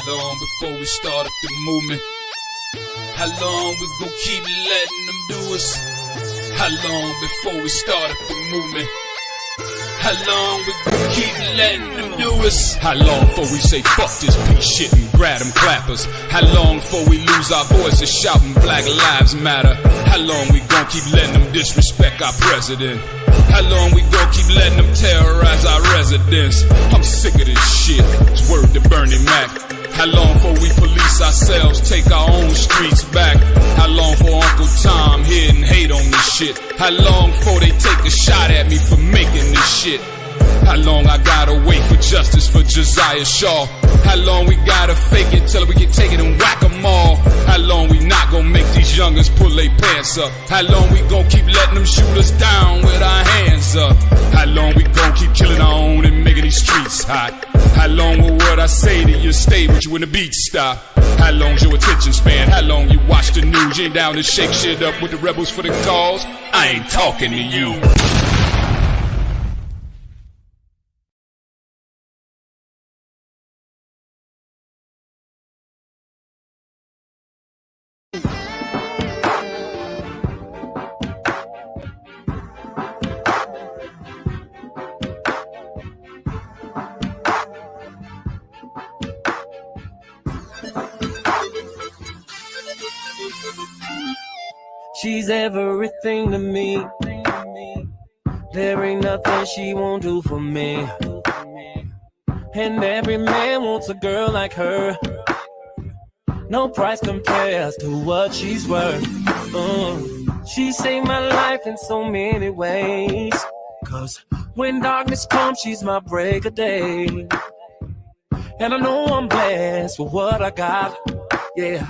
long before we start up the movement? How long we gon' keep letting them do us? How long before we start up the movement? How long we gon' keep letting them do us? How long before we say fuck this piece shit and grab them clappers? How long before we lose our voices shouting Black Lives Matter? How long we gon' keep letting them disrespect our president? How long we gon' keep letting them terrorize our residents? I'm sick of this shit, it's word to Bernie Mac. How long before we police ourselves, take our own streets back? How long for Uncle Tom hitting hate on this shit? How long before they take a shot at me for making this shit? How long I gotta wait for justice for Josiah Shaw? How long we gotta fake it till we can take it and whack 'em all? How long we not gonna make these youngins pull their pants up? How long we gon' keep letting them shoot us down with our hands up? How long we gon' keep killing our own and making these streets hot? How long will what I say to you stay with you when the beat stop? How long's your attention span? How long you watch the news? You ain't down to shake shit up with the rebels for the cause? I ain't talking to you. She's everything to me. There ain't nothing she won't do for me. And every man wants a girl like her. No price compares to what she's worth. She saved my life in so many ways. 'Cause when darkness comes, she's my break of day. And I know I'm blessed with what I got, yeah.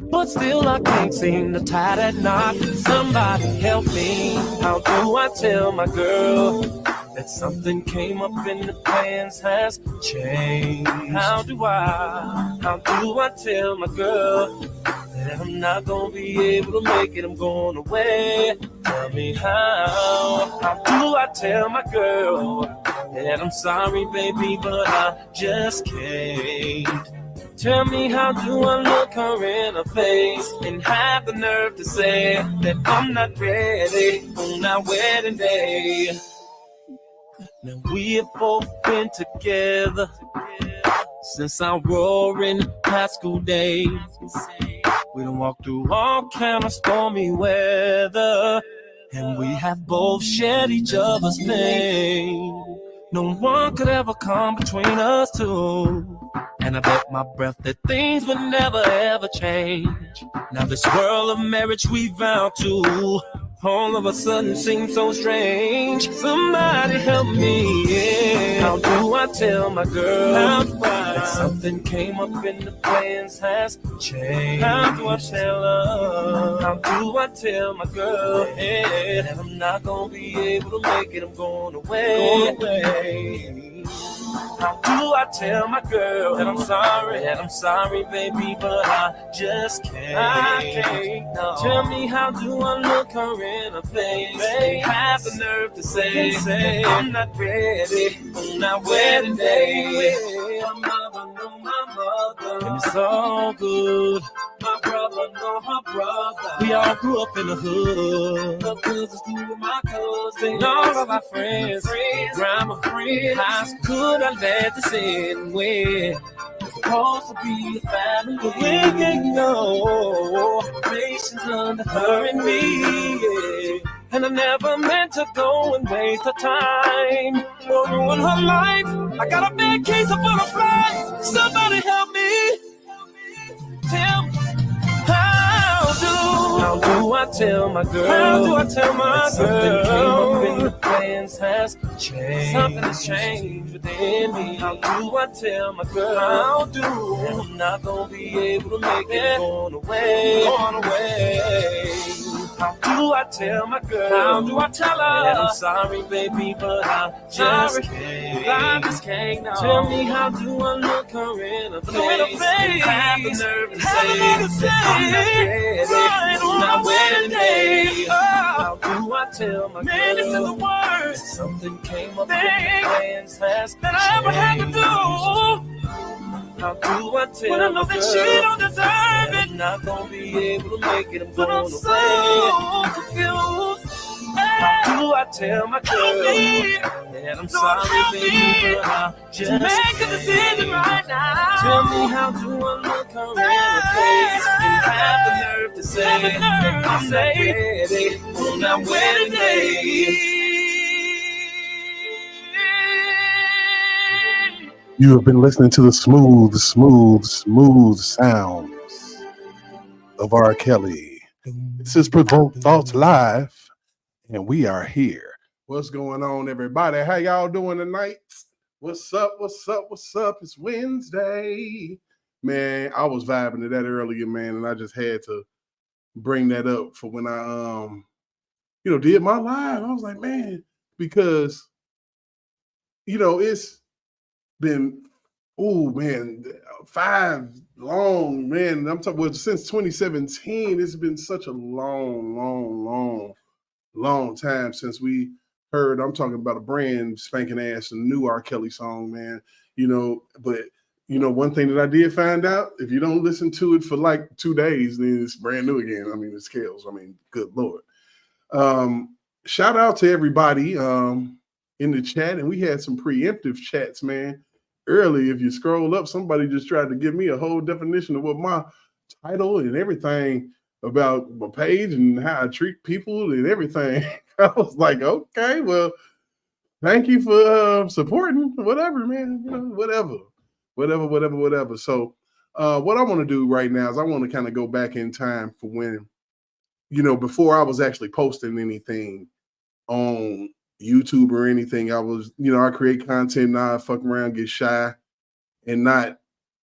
But still I can't seem to tie that knot. Somebody help me. How do I tell my girl that something came up in the plans has changed? How do I tell my girl that I'm not gonna be able to make it, I'm going away? Tell me how do I tell my girl that I'm sorry baby, but I just can't? Tell me how do I look her in her face and have the nerve to say that I'm not ready on our wedding day? Now we have both been together since our roaring high school days. We done walked through all kind of stormy weather, and we have both shared each other's pain. No one could ever come between us two. And I bet my breath that things would never ever change. Now this world of marriage we vowed to, all of a sudden seems so strange. Somebody help me, yeah. How do I tell my girl that something came up in the plans has changed? How do I tell her? How do I tell my girl, yeah, that I'm not gonna be able to make it, I'm going away? How do I tell my girl that I'm sorry, baby, but I just can't? I can't, no. Tell me how do I look her in her face and have the nerve to say I'm not ready on our wedding day? My mother know my mother, and it's all good. My brother know my brother. We all grew up in the hood. My cousins grew with my cousins. All of my friends, grandma friends, high school I let this in with. It's supposed to be a family. But we ain't no generations under her and me, yeah. And I never meant to go and waste her time or ruin her life. I got a bad case of butterflies. Somebody help me. Tell me. How do I tell my girl? How do I tell my girl? Something came up in the plans has changed. Something has changed within me. How do I tell my girl? How do I'm not gonna be able to make it, going away? How do I tell my girl? How do I tell her that I'm sorry, baby, but I just can't? I just can't. No. Tell me how do I look her in her face? Have the nerve to say I'm not ready on our wedding day. How do I tell my girl? Man, this is the worst. Something came up in the plans has that I ever had to do. How do I tell when I know that she don't deserve it? I'm not gonna be able to make it. I'm but going I'm so confused. How do I tell my girl that I'm sorry, baby, but I just make a decision right now? Tell me, how do I look her in the face and have the nerve to say I'm not ready on that wedding day? You have been listening to the smooth sounds of R. Kelly. This is Provoked Thoughts Live, and we are here. What's going on, everybody? How y'all doing tonight? What's up? It's Wednesday. Man, I was vibing to that earlier, man, and I just had to bring that up for when I did my live. I was like, man, because it's been 5 long, man. I'm talking since 2017. It's been such a long time since we heard. I'm talking about a brand spanking ass and new R. Kelly song, man. But one thing that I did find out, if you don't listen to it for like 2 days, then it's brand new again. I mean, it scales. I mean, good Lord. Shout out to everybody in the chat, and we had some preemptive chats, man. Early, if you scroll up, somebody just tried to give me a whole definition of what my title and everything about my page and how I treat people and everything. I was like, okay, well, thank you for supporting whatever, man. Whatever. So what I want to do right now is I want to kind of go back in time for when, before I was actually posting anything on YouTube or anything. I was, I create content, now I fuck around, get shy, and not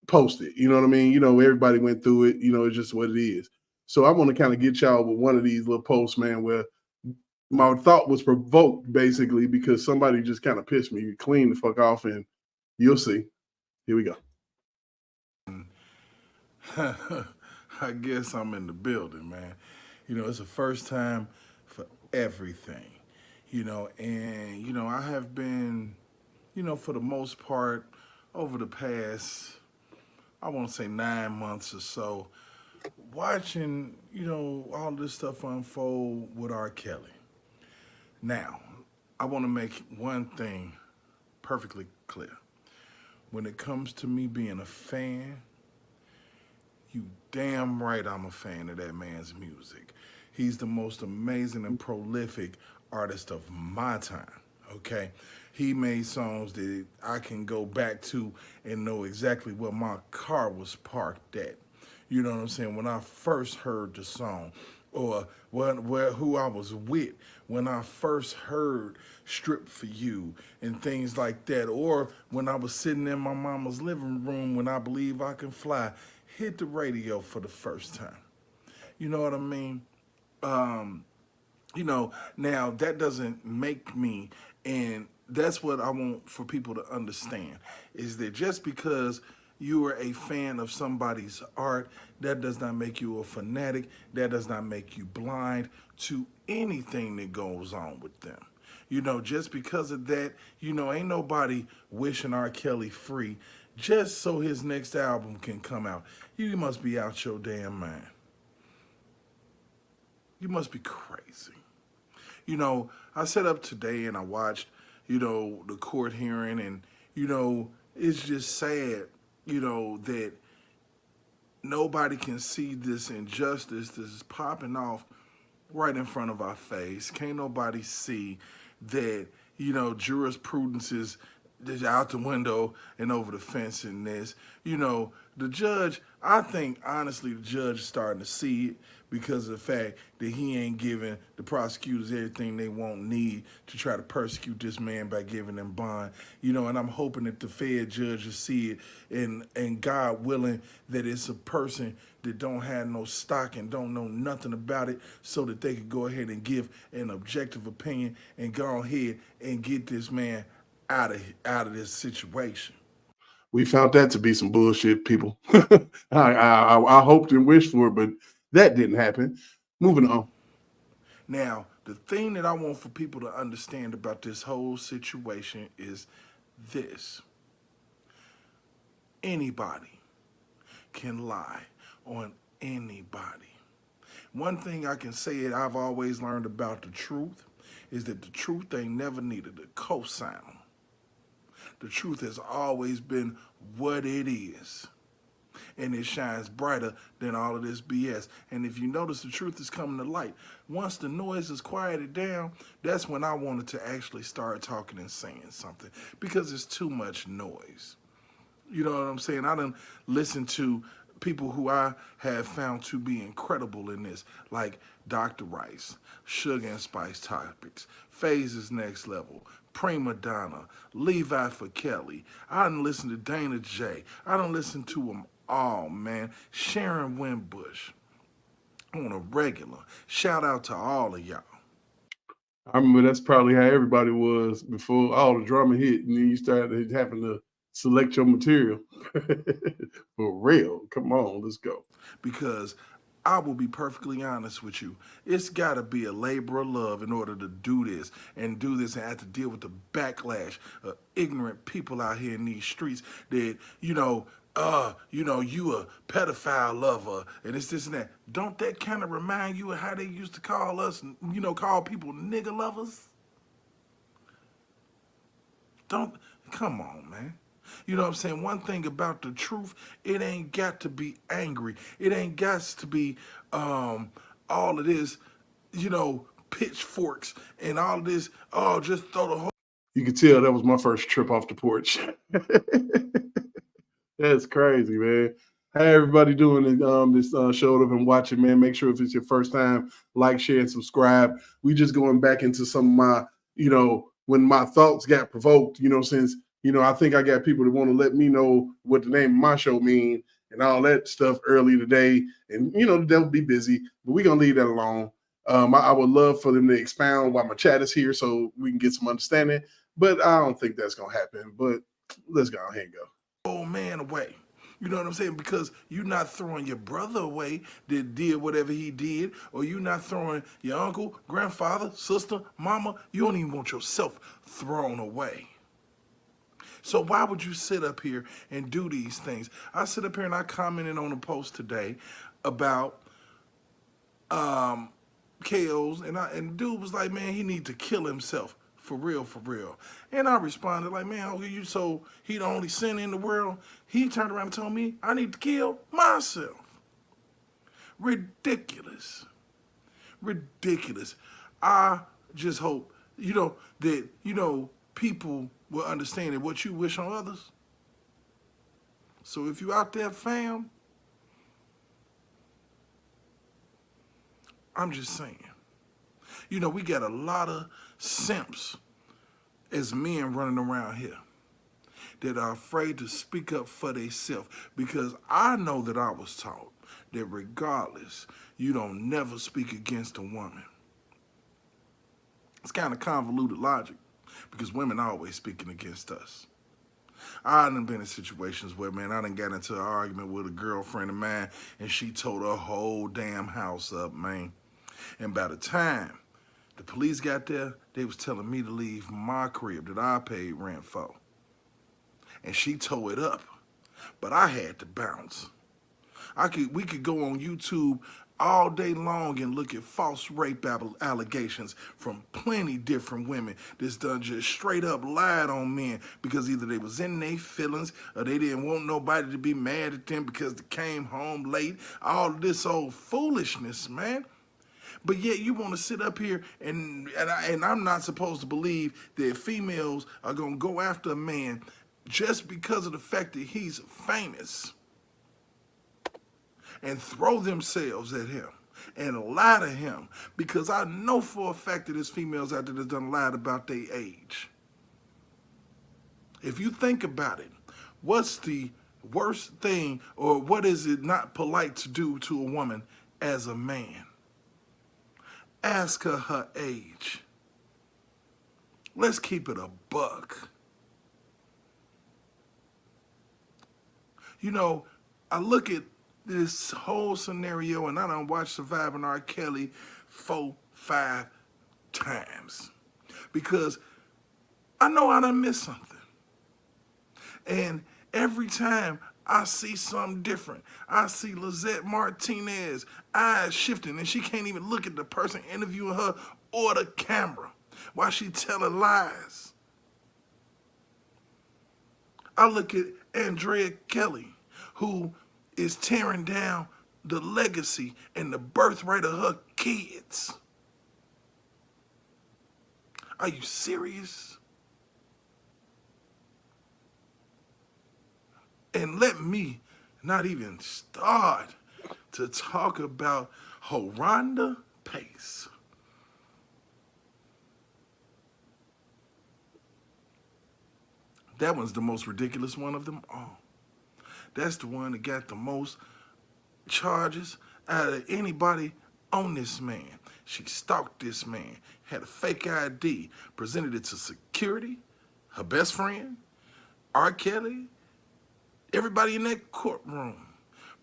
post it. You know what I mean? Everybody went through it. It's just what it is. So I want to kind of get y'all with one of these little posts, man, where my thought was provoked basically because somebody just kind of pissed me clean the fuck off, and you'll see. Here we go. I guess I'm in the building, man. It's the first time for everything, and, I have been, for the most part, over the past, I want to say 9 months or so, watching, all this stuff unfold with R. Kelly. Now, I want to make one thing perfectly clear. When it comes to me being a fan, you damn right I'm a fan of that man's music. He's the most amazing and prolific artist of my time, okay? He made songs that I can go back to and know exactly where my car was parked at. You know what I'm saying? When I first heard the song, or who I was with when I first heard Strip for You and things like that, or when I was sitting in my mama's living room when I Believe I Can Fly hit the radio for the first time. You know what I mean? Now that doesn't make me, and that's what I want for people to understand, is that just because you are a fan of somebody's art, that does not make you a fanatic, that does not make you blind to anything that goes on with them. Just because of that, ain't nobody wishing R. Kelly free just so his next album can come out. You must be out your damn mind. You must be crazy. I sat up today and I watched, the court hearing, and, it's just sad, that nobody can see this injustice that is popping off right in front of our face. Can't nobody see that, jurisprudence is out the window and over the fence in this. The judge, I think, honestly, the judge is starting to see it because of the fact that he ain't giving the prosecutors everything they won't need to try to persecute this man by giving them bond. And I'm hoping that the Fed judges see it, and God willing, that it's a person that don't have no stock and don't know nothing about it, so that they could go ahead and give an objective opinion and go ahead and get this man out of this situation. We found that to be some bullshit, people. I hoped and wished for it, but that didn't happen. Moving on. Now, the thing that I want for people to understand about this whole situation is this. anybody can lie on anybody. One thing I can say that I've always learned about the truth is that the truth ain't never needed a cosign. The truth has always been what it is. And it shines brighter than all of this BS. And if you notice, the truth is coming to light. Once the noise is quieted down, that's when I wanted to actually start talking and saying something, because it's too much noise. You know what I'm saying? I done listened to people who I have found to be incredible in this, like Dr. Rice, Sugar and Spice Topics, Phases Next Level, Prima Donna, Levi for Kelly. I done listened to Dana J. I done listened to them all, man. Sharon Winbush on a regular. Shout out to all of y'all. I remember that's probably how everybody was before all the drama hit, and then you started having to select your material. For real. Come on, let's go. Because I will be perfectly honest with you. It's got to be a labor of love in order to do this and have to deal with the backlash of ignorant people out here in these streets that, you a pedophile lover and it's this and that. Don't that kind of remind you of how they used to call us, call people nigger lovers? Come on, man. You know what I'm saying? One thing about the truth, it ain't got to be angry. It ain't got to be all of this, pitchforks and all of this, just throw the whole... You could tell that was my first trip off the porch. That's crazy, man. How everybody doing this show that I've been watching, man? Make sure if it's your first time, like, share, and subscribe. We just going back into some of my, when my thoughts got provoked, since I think I got people that want to let me know what the name of my show mean and all that stuff early today. And, they'll be busy, but we're going to leave that alone. I would love for them to expound while my chat is here so we can get some understanding, but I don't think that's going to happen. But let's go ahead and go. Old man away. You know what I'm saying? Because you're not throwing your brother away that did whatever he did, or you're not throwing your uncle, grandfather, sister, mama. You don't even want yourself thrown away. So why would you sit up here and do these things? I sit up here and I commented on a post today about KOs, and dude was like, man, he need to kill himself. For real, for real. And I responded like, man, okay, so he the only sin in the world? He turned around and told me I need to kill myself. Ridiculous. Ridiculous. I just hope, that, people will understand that what you wish on others. So if you out there, fam, I'm just saying. We got a lot of simps as men running around here that are afraid to speak up for themselves, because I know that I was taught that regardless, you don't never speak against a woman. It's kind of convoluted logic, because women are always speaking against us. I done been in situations where, man, I done got into an argument with a girlfriend of mine and she tore her whole damn house up, man. And by the time the police got there, they was telling me to leave my crib that I paid rent for. And she tore it up, but I had to bounce. We could go on YouTube all day long and look at false rape allegations from plenty different women that's done just straight up lied on men because either they was in their feelings or they didn't want nobody to be mad at them because they came home late. All this old foolishness, man. But yet you want to sit up here and I'm not supposed to believe that females are going to go after a man just because of the fact that he's famous and throw themselves at him and lie to him, because I know for a fact that there's females out there that done lied about their age. If you think about it, what's the worst thing, or what is it not polite to do to a woman as a man? Ask her age. Let's keep it a buck. I look at this whole scenario and I done watched Surviving R. Kelly 4-5 times because I know I done missed something. And every time I see something different. I see Lizette Martinez eyes shifting, and she can't even look at the person interviewing her or the camera while she telling lies. I look at Andrea Kelly, who is tearing down the legacy and the birthright of her kids. Are you serious? And let me not even start to talk about Horonda Pace. That one's the most ridiculous one of them all. That's the one that got the most charges out of anybody on this man. She stalked this man, had a fake ID, presented it to security, her best friend, R. Kelly, everybody in that courtroom.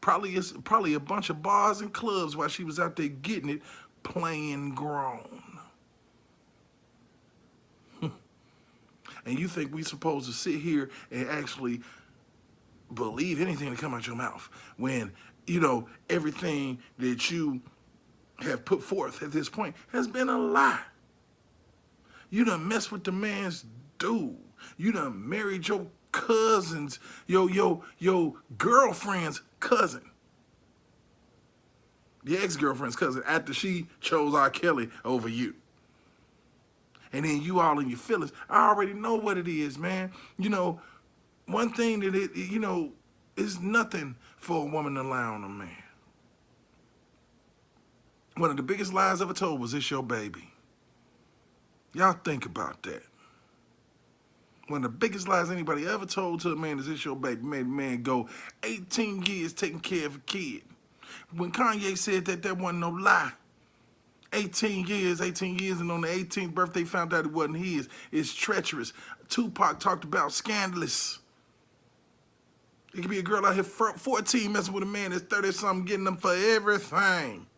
Probably a bunch of bars and clubs while she was out there getting it, playing grown. And you think we supposed to sit here and actually believe anything that come out your mouth when, everything that you have put forth at this point has been a lie. You done messed with the man's dude. You done married your cousin's, your girlfriend's cousin. The ex-girlfriend's cousin after she chose R. Kelly over you. And then you all in your feelings. I already know what it is, man. One thing that is nothing for a woman to lie on a man. One of the biggest lies ever told was, "It's your baby." Y'all think about that. One of the biggest lies anybody ever told to a man is, "It's your baby." Made a man go 18 years taking care of a kid. When Kanye said that wasn't no lie. 18 years, and on the 18th birthday found out it wasn't his. It's treacherous. Tupac talked about scandalous. It could be a girl out here 14 messing with a man that's 30-something, getting them for everything.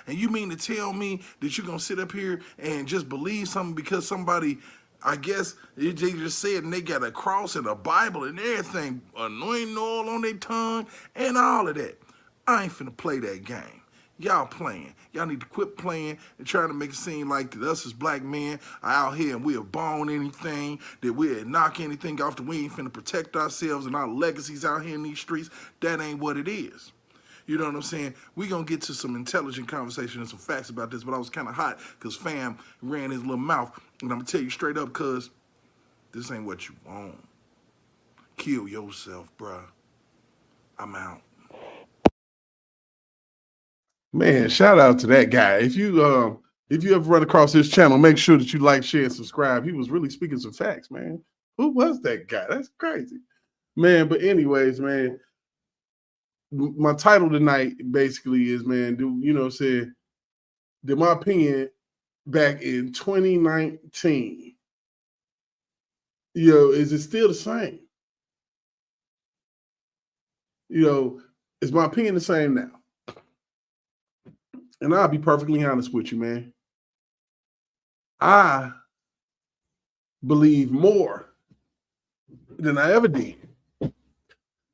And you mean to tell me that you're going to sit up here and just believe something because somebody, I guess, they just said, and they got a cross and a Bible and everything, anointing oil on their tongue and all of that. I ain't finna play that game. Y'all playing. Y'all need to quit playing and trying to make it seem like that us as black men are out here and we'll bone anything, that we'll knock anything off, that we ain't finna protect ourselves and our legacies out here in these streets. That ain't what it is. You know what I'm saying? We're going to get to some intelligent conversation and some facts about this, but I was kind of hot because fam ran his little mouth. And I'm going to tell you straight up, because this ain't what you want. Kill yourself, bruh. I'm out. Man, shout out to that guy. If you ever run across his channel, make sure that you like, share, and subscribe. He was really speaking some facts, man. Who was that guy? That's crazy. Man, but anyways, man, my title tonight basically is, man, did my opinion back in 2019, is it still the same? Is my opinion the same now? And I'll be perfectly honest with you, man. I believe more than I ever did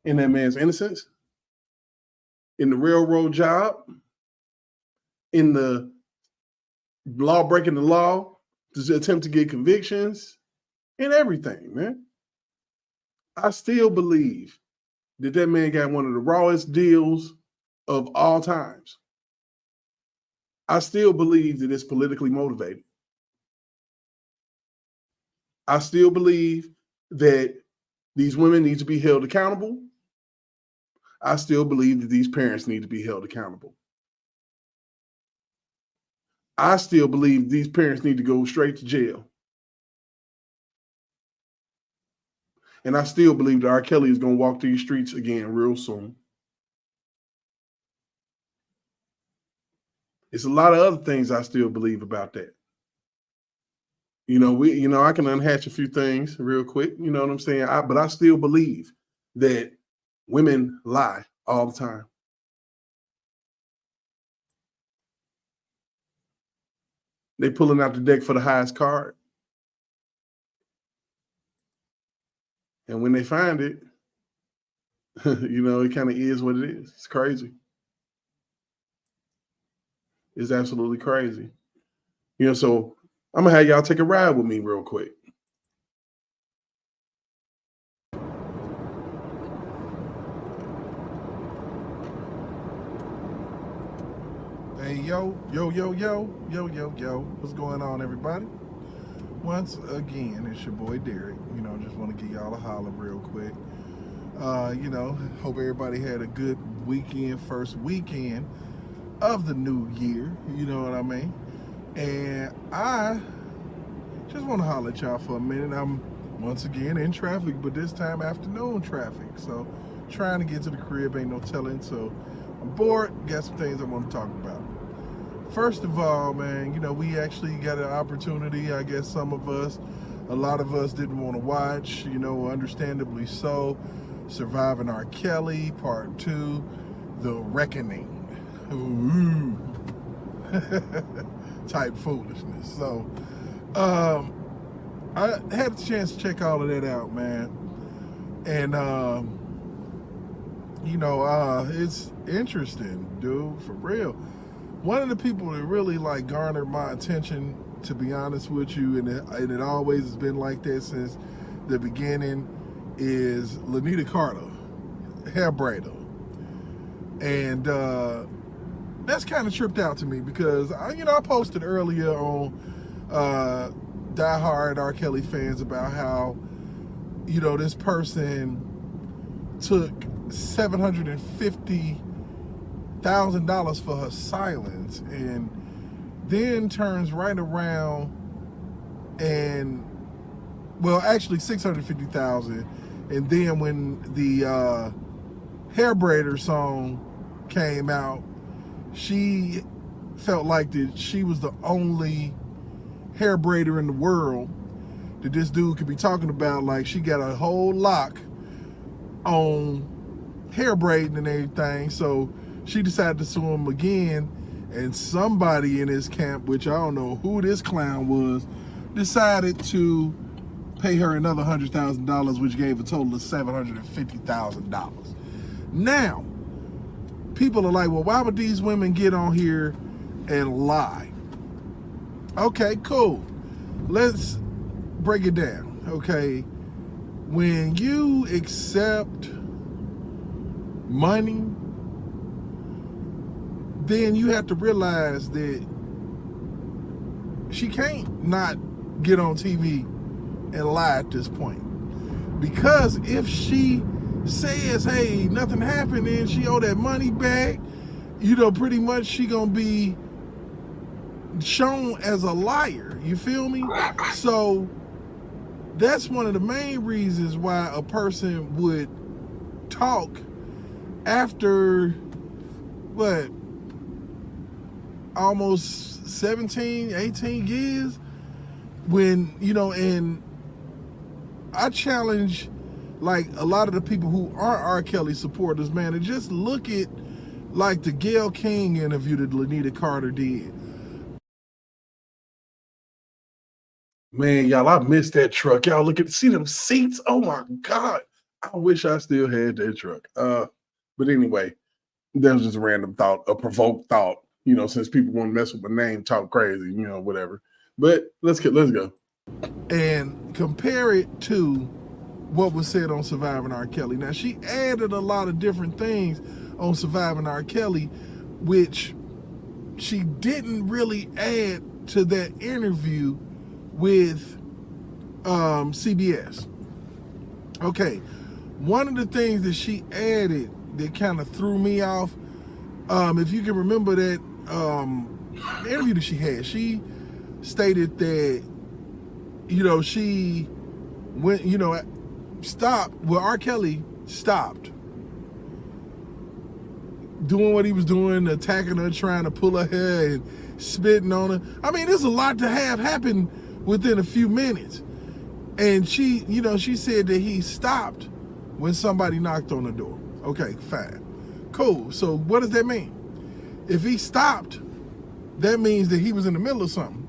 in that man's innocence, in the railroad job, in the law breaking the law, to attempt to get convictions, and everything, man. I still believe that man got one of the rawest deals of all times. I still believe that it's politically motivated. I still believe that these women need to be held accountable. I still believe that these parents need to be held accountable. I still believe these parents need to go straight to jail. And I still believe that R. Kelly is going to walk these streets again real soon. It's a lot of other things I still believe about that. I can unhatch a few things real quick. You know what I'm saying? But I still believe that women lie all the time. They pulling out the deck for the highest card. And when they find it, You know, it kind of is what it is. It's crazy. It's absolutely crazy. You know, so I'm gonna have y'all take a ride with me real quick. Hey, yo, what's going on, everybody? Once again, it's your boy Derek. You know, just want to give y'all a holler real quick. You know, hope everybody had a good weekend, first weekend of the new year. You know what I mean? And I just want to holler at y'all for a minute. I'm once again in traffic, but this time afternoon traffic. So trying to get to the crib, ain't no telling. So I'm bored, got some things I want to talk about. First of all, man, you know, we actually got an opportunity, I guess a lot of us didn't want to watch, you know, understandably so, Surviving R. Kelly, Part 2, The Reckoning. Ooh. Type foolishness. So, I had a chance to check all of that out, man. And, you know, it's interesting, dude, for real. One of the people that really like garnered my attention, to be honest with you, and it always has been like that since the beginning, is Lanita Carter, hair braider. And that's kind of tripped out to me because, you know, I posted earlier on diehard R. Kelly fans about how, you know, this person took $750,000 for her silence and then turns right around and, well, actually $650,000, and then when the hair braider song came out, she felt like that she was the only hair braider in the world that this dude could be talking about, like she got a whole lock on hair braiding and everything. So she decided to sue him again, and somebody in his camp, which I don't know who this clown was, decided to pay her another $100,000, which gave a total of $750,000. Now, people are like, well, why would these women get on here and lie? Okay, cool. Let's break it down, okay? When you accept money, then you have to realize that she can't not get on TV and lie at this point. Because if she says, hey, nothing happened and she owe that money back, you know, pretty much she gonna be shown as a liar. You feel me? So that's one of the main reasons why a person would talk after, what, almost 17, 18 years, when, you know, and I challenge, like, a lot of the people who aren't R. Kelly supporters, man, to just look at, like, the Gayle King interview that Lanita Carter did. Man, y'all, I missed that truck. Y'all see them seats. Oh my God. I wish I still had that truck. But anyway, that was just a random thought, a provoked thought. You know, since people want to mess with my name, talk crazy, you know, whatever. But let's go. And compare it to what was said on Surviving R. Kelly. Now, she added a lot of different things on Surviving R. Kelly, which she didn't really add to that interview with CBS. Okay, one of the things that she added that kind of threw me off, if you can remember that interview that she had, she stated that, you know, she went, you know, R. Kelly stopped doing what he was doing, attacking her, trying to pull her hair and spitting on her. I mean, there's a lot to have happen within a few minutes. And she, you know, she said that he stopped when somebody knocked on the door. Okay, fine. Cool. So what does that mean? If he stopped, that means that he was in the middle of something,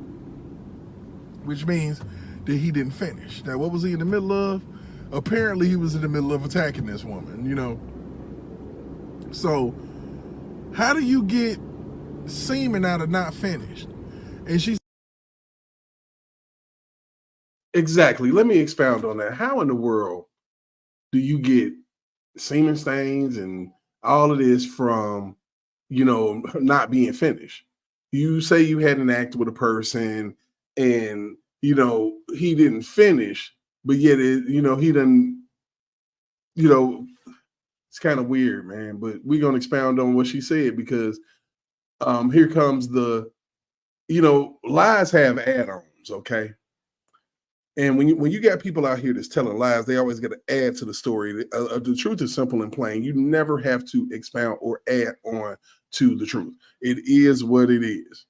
which means that he didn't finish. Now, what was he in the middle of? Apparently, he was in the middle of attacking this woman, you know. So how do you get semen out of not finished? And she Exactly. Let me expound on that. How in the world do you get semen stains and all of this from, not being finished? You say you had an act with a person and, he didn't finish, but yet, he didn't, it's kind of weird, man. But we're going to expound on what she said because here comes lies have add-ons, okay? And when you got people out here that's telling lies, they always got to add to the story. The truth is simple and plain. You never have to expound or add on to the truth. It is what it is.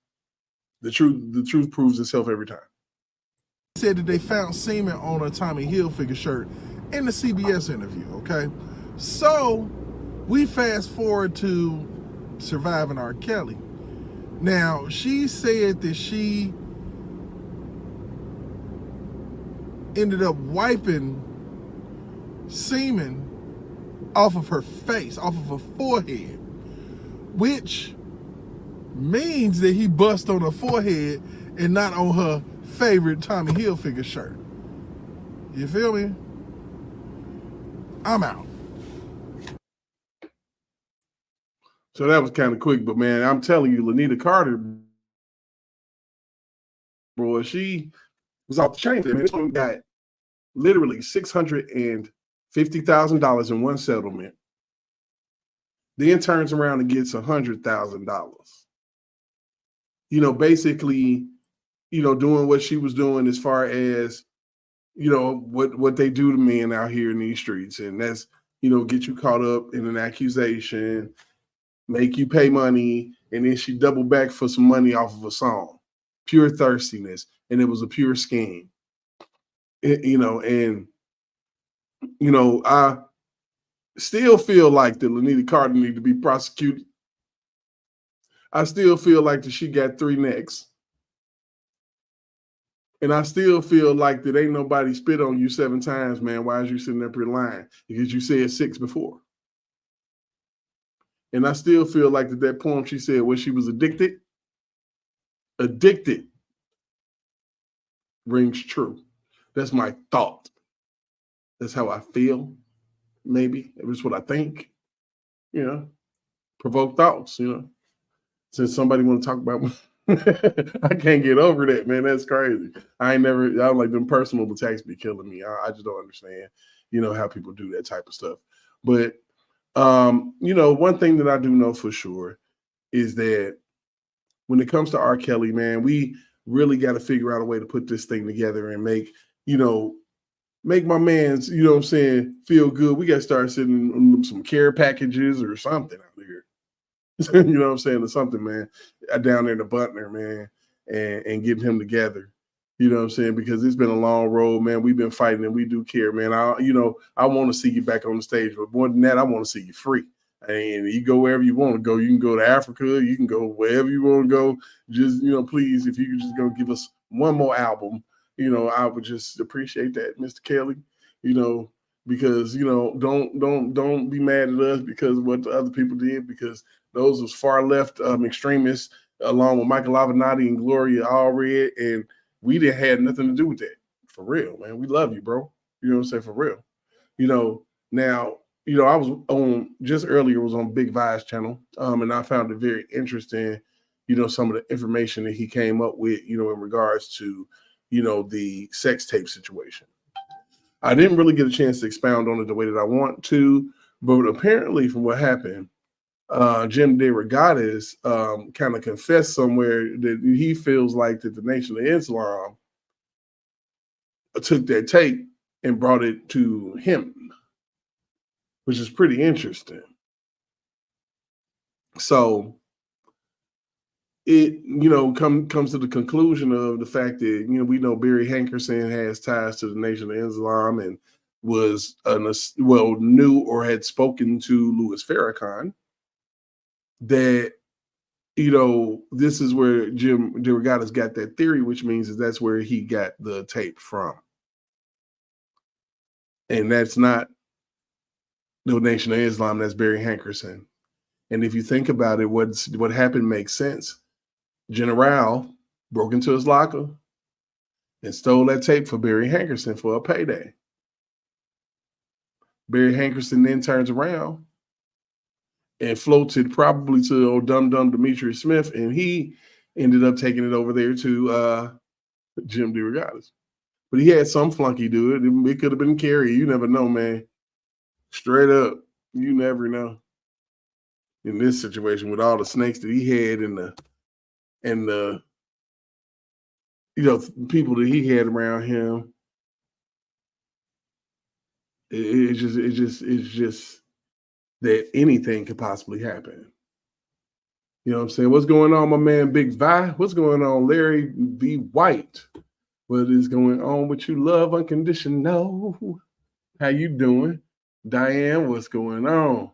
The truth proves itself every time. said that they found semen on a Tommy Hilfiger shirt in the CBS interview, okay? So we fast forward to Surviving R. Kelly. Now, she said that she ended up wiping semen off of her face, off of her forehead, which means that he bust on her forehead and not on her favorite Tommy Hilfiger shirt. You feel me? I'm out. So that was kind of quick, but man, I'm telling you, Lanita Carter, bro, she was off the chain. I mean, this one got literally $650,000 in one settlement. Then turns around and gets $100,000. Basically, doing what she was doing as far as, what they do to men out here in these streets. And that's, get you caught up in an accusation, make you pay money, and then she doubled back for some money off of a song. Pure thirstiness. And it was a pure scheme. I still feel like that Lanita Carter need to be prosecuted. I still feel like that she got 3 necks. And I still feel like that ain't nobody spit on you 7 times, man. Why is you sitting up here lying? Because you said 6 before. And I still feel like that poem she said where she was addicted rings true. That's my thought. That's how I feel. Maybe it's what I think. Provoke thoughts. Since somebody want to talk about, I can't get over that, man. That's crazy. I don't like them personal attacks be killing me. I just don't understand, how people do that type of stuff. But one thing that I do know for sure is that when it comes to R. Kelly, man, we really got to figure out a way to put this thing together and make my man's, feel good. We got to start sending them some care packages or something out here. Or something, man, down there in the Butler, man, and getting him together. Because it's been a long road, man. We've been fighting and we do care, man. I want to see you back on the stage, but more than that, I want to see you free. And you go wherever you want to go. You can go to Africa. You can go wherever you want to go. Just, please, if you could just go give us one more album, I would just appreciate that, Mr. Kelly. Because don't be mad at us because of what the other people did, because those was far left extremists, along with Michael Avenatti and Gloria Allred, and we didn't have nothing to do with that. For real, man. We love you, bro. For real. Now, I was on just earlier was on Big Vi's channel, and I found it very interesting, some of the information that he came up with, in regards to, the sex tape situation. I didn't really get a chance to expound on it the way that I want to, but apparently from what happened, Jim DeRogatis kind of confessed somewhere that he feels like that the Nation of Islam took that tape and brought it to him, which is pretty interesting. So it, comes to the conclusion of the fact that, we know Barry Hankerson has ties to the Nation of Islam and was, knew or had spoken to Louis Farrakhan, that, this is where Jim DeRogatis got that theory, which means that's where he got the tape from. And that's not the Nation of Islam, that's Barry Hankerson. And if you think about it, what happened makes sense. General broke into his locker and stole that tape for Barry Hankerson for a payday. Barry Hankerson then turns around and floated probably to old dum dum Demetrius Smith, and he ended up taking it over there to Jim DeRogatis. But he had some flunky do it. It could have been Kerry. You never know, man. Straight up, you never know. In this situation, with all the snakes that he had and the people that he had around him, it's just that anything could possibly happen. You know what I'm saying? What's going on, my man Big Vi? What's going on, Larry V. White? What is going on with you, love unconditional? How you doing? Diane, what's going on?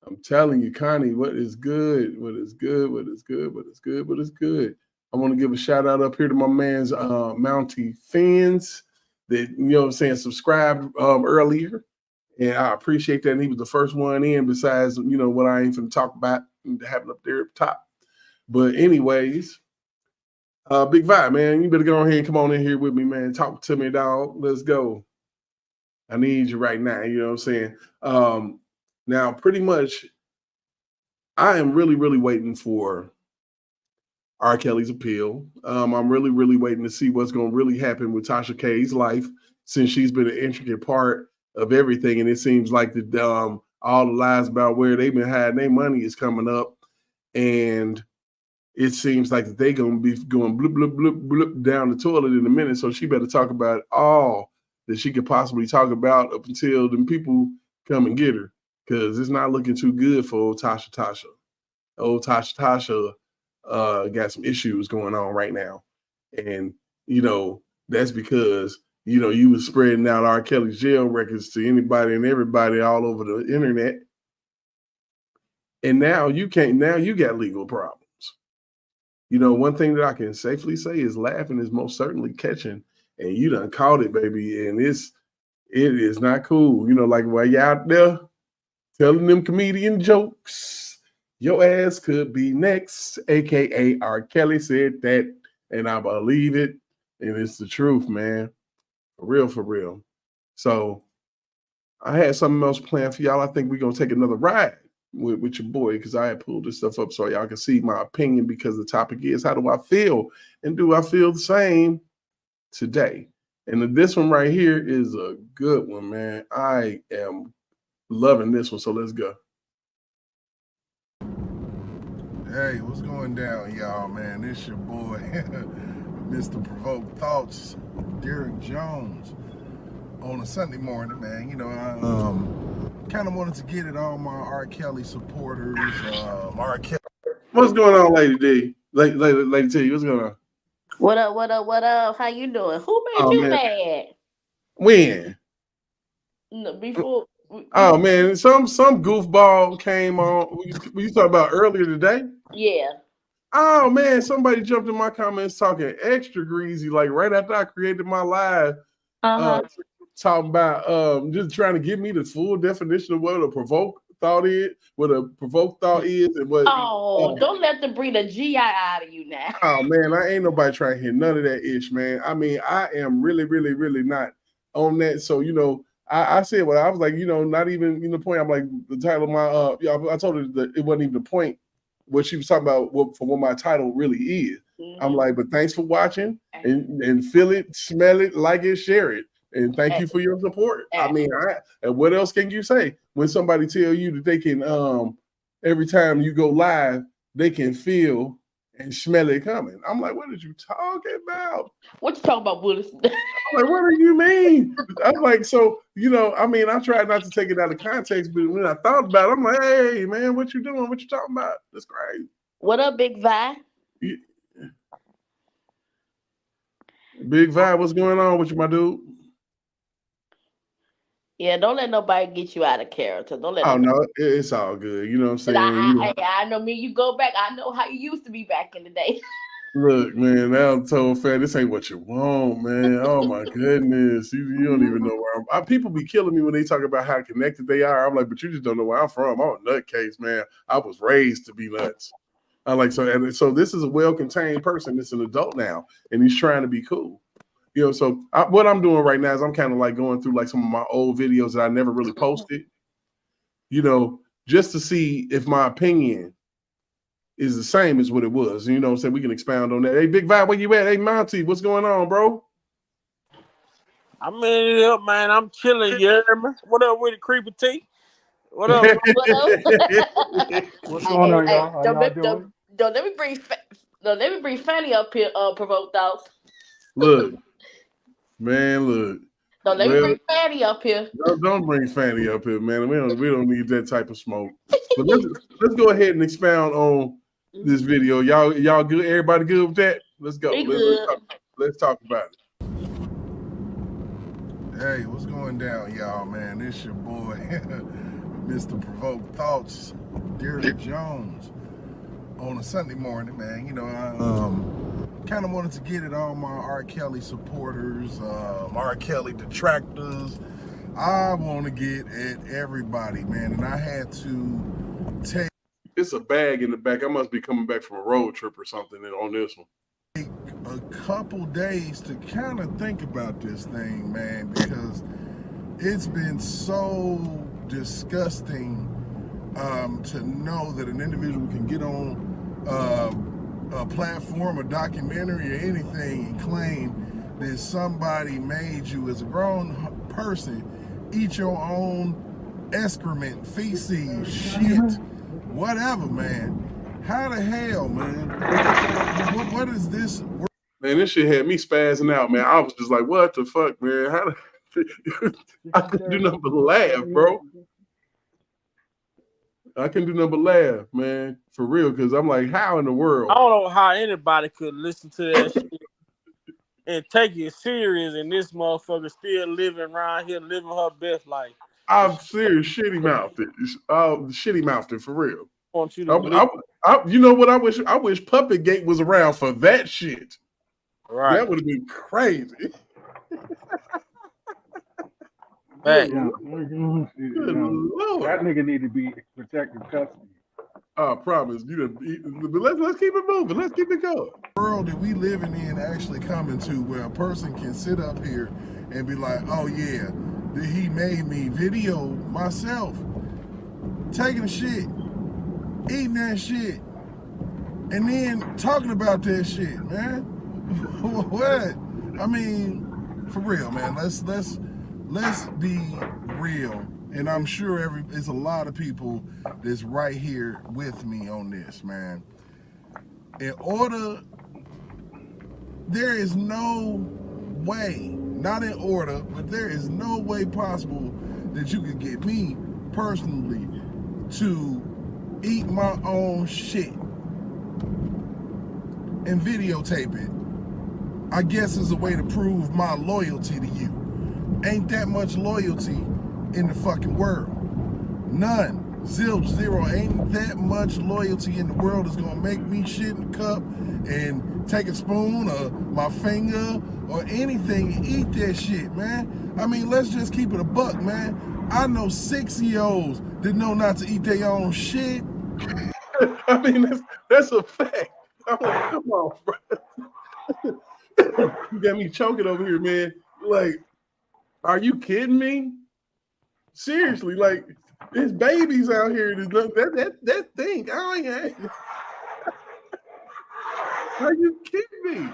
I'm telling you, Connie, what is good? What is good? What is good? What is good? What is good? I want to give a shout out up here to my man's Mountie fans that, you know what I'm saying, subscribed earlier. And I appreciate that. And he was the first one in besides, what I ain't finna talk about having up there at the top. But anyways, Big Vibe, man, you better go ahead and come on in here with me, man. Talk to me, dog. Let's go. I need you right now. You know what I'm saying? Now, pretty much, I am really, really waiting for R. Kelly's appeal. I'm really, really waiting to see what's going to really happen with Tasha K's life, since she's been an intricate part of everything. And it seems like all the lies about where they've been hiding their money is coming up. And it seems like they're going to be going bloop, bloop, bloop, bloop down the toilet in a minute. So she better talk about all that she could possibly talk about up until them people come and get her. Because it's not looking too good for old Tasha. Old Tasha got some issues going on right now. And, that's because, you was spreading out R. Kelly's jail records to anybody and everybody all over the internet. And now you got legal problems. One thing that I can safely say is laughing is most certainly catching. And you done caught it, baby. And it is not cool. Like while you out there telling them comedian jokes, your ass could be next, a.k.a. R. Kelly said that, and I believe it, and it's the truth, man. For real. So I had something else planned for y'all. I think we're going to take another ride with your boy, because I had pulled this stuff up so y'all can see my opinion, because the topic is, how do I feel? And do I feel the same today? And this one right here is a good one, man. I am loving this one, so let's go. Hey, what's going down, y'all, man? It's your boy, Mr. Provoke Thoughts, Derek Jones, on a Sunday morning, man. I kind of wanted to get at all my R. Kelly supporters. R. Kelly. What's going on, Lady D? Lady T, what's going on? What up, what up, what up? How you doing? Who made you mad? When? No, before. Oh, man, some goofball came on. Were you talking about earlier today? Yeah. Oh, man, somebody jumped in my comments talking extra greasy, like right after I created my live. Talking about just trying to give me the full definition of what a provoked thought is, and what. Don't let them bring the GI out of you now. Oh man, I ain't nobody trying to hear none of that ish, man. I mean, I am really, really, really not on that. So I said what I was like, not even the point. I'm like, the title of my I told her that it wasn't even the point. What she was talking about for what my title really is. Mm-hmm. I'm like, but thanks for watching and feel it, smell it, like it, share it. And thank you for your support. I mean, and what else can you say when somebody tell you that they can, every time you go live, they can feel and smell it coming? I'm like, what are you talking about? What you talking about, Willis? I'm like, what do you mean? I'm like, so, I mean, I tried not to take it out of context, but when I thought about it, I'm like, hey, man, what you doing? What you talking about? That's crazy. What up, Big Vi? Yeah. Big Vi, what's going on with you, my dude? Yeah, don't let nobody get you out of character. Don't let. No, it's all good. You know what I'm saying? I know me. You go back. I know how you used to be back in the day. Look, man, now I'm told fat, this ain't what you want, man. Oh my goodness. You don't even know where people be killing me when they talk about how connected they are. I'm like, but you just don't know where I'm from. I'm a nutcase, man. I was raised to be nuts. I like so this is a well-contained person. It's an adult now, and he's trying to be cool. You know, so what I'm doing right now is I'm kind of like going through like some of my old videos that I never really posted, you know, just to see if my opinion is the same as what it was. You know what I'm saying? We can expound on that. Hey, Big Vibe, where you at? Hey, Monty, what's going on, bro? I'm in it up, man. I'm chilling, you hear me? What up with the creepy T? What up? What up? What's going on, y'all? How y'all doing? Don't let me bring Fanny up here. Provoke dogs. Look, man, look. Don't let me bring Fanny up here. Don't bring Fanny up here, man. We don't need that type of smoke. But let's go ahead and expound on this video. Y'all good? Everybody good with that? Let's go. Let's talk about it. Hey, what's going down, y'all, man? This your boy, Mr. Provoke Thoughts, Derek Jones, on a Sunday morning, man. You know, I kind of wanted to get at all my R. Kelly supporters, R. Kelly detractors. I want to get at everybody, man, and I had to take. It's a bag in the back. I must be coming back from a road trip or something on this one. A couple days to kind of think about this thing, man, because it's been so disgusting to know that an individual can get on a platform, a documentary, or anything and claim that somebody made you as a grown person eat your own excrement, feces, shit, whatever, man. How the hell, man? What is this? Man, this shit had me spazzing out, man. I was just like, what the fuck, man? I couldn't do nothing but laugh, bro. I couldn't do nothing but laugh, man. For real, because I'm like, how in the world? I don't know how anybody could listen to that shit and take it serious, and this motherfucker still living around here, living her best life. I'm serious, shitty mouthed it. Shitty mouthed it, for real. I want you to you know what? I wish Puppet Gate was around for that shit. Right. That would have been crazy. Hey. That nigga need to be protected custody. I promise. But let's keep it moving. Let's keep it going. The world that we living in actually coming to where a person can sit up here and be like, oh yeah, he made me video myself taking shit, eating that shit, and then talking about that shit, man. What? I mean, for real, man. Let's be real. And I'm sure there's a lot of people that's right here with me on this, man. There is no way, not in order, but there is no way possible that you could get me personally to eat my own shit and videotape it. I guess is a way to prove my loyalty to you. Ain't that much loyalty in the fucking world. None. Zilch, zero. Ain't that much loyalty in the world is gonna make me shit in a cup and take a spoon or my finger or anything and eat that shit, man. I mean, let's just keep it a buck, man. I know 6-year-olds that know not to eat their own shit. I mean, that's a fact. I'm like, come on, bro. You got me choking over here, man. Like, are you kidding me? Seriously, like, there's babies out here that think. Are you kidding me?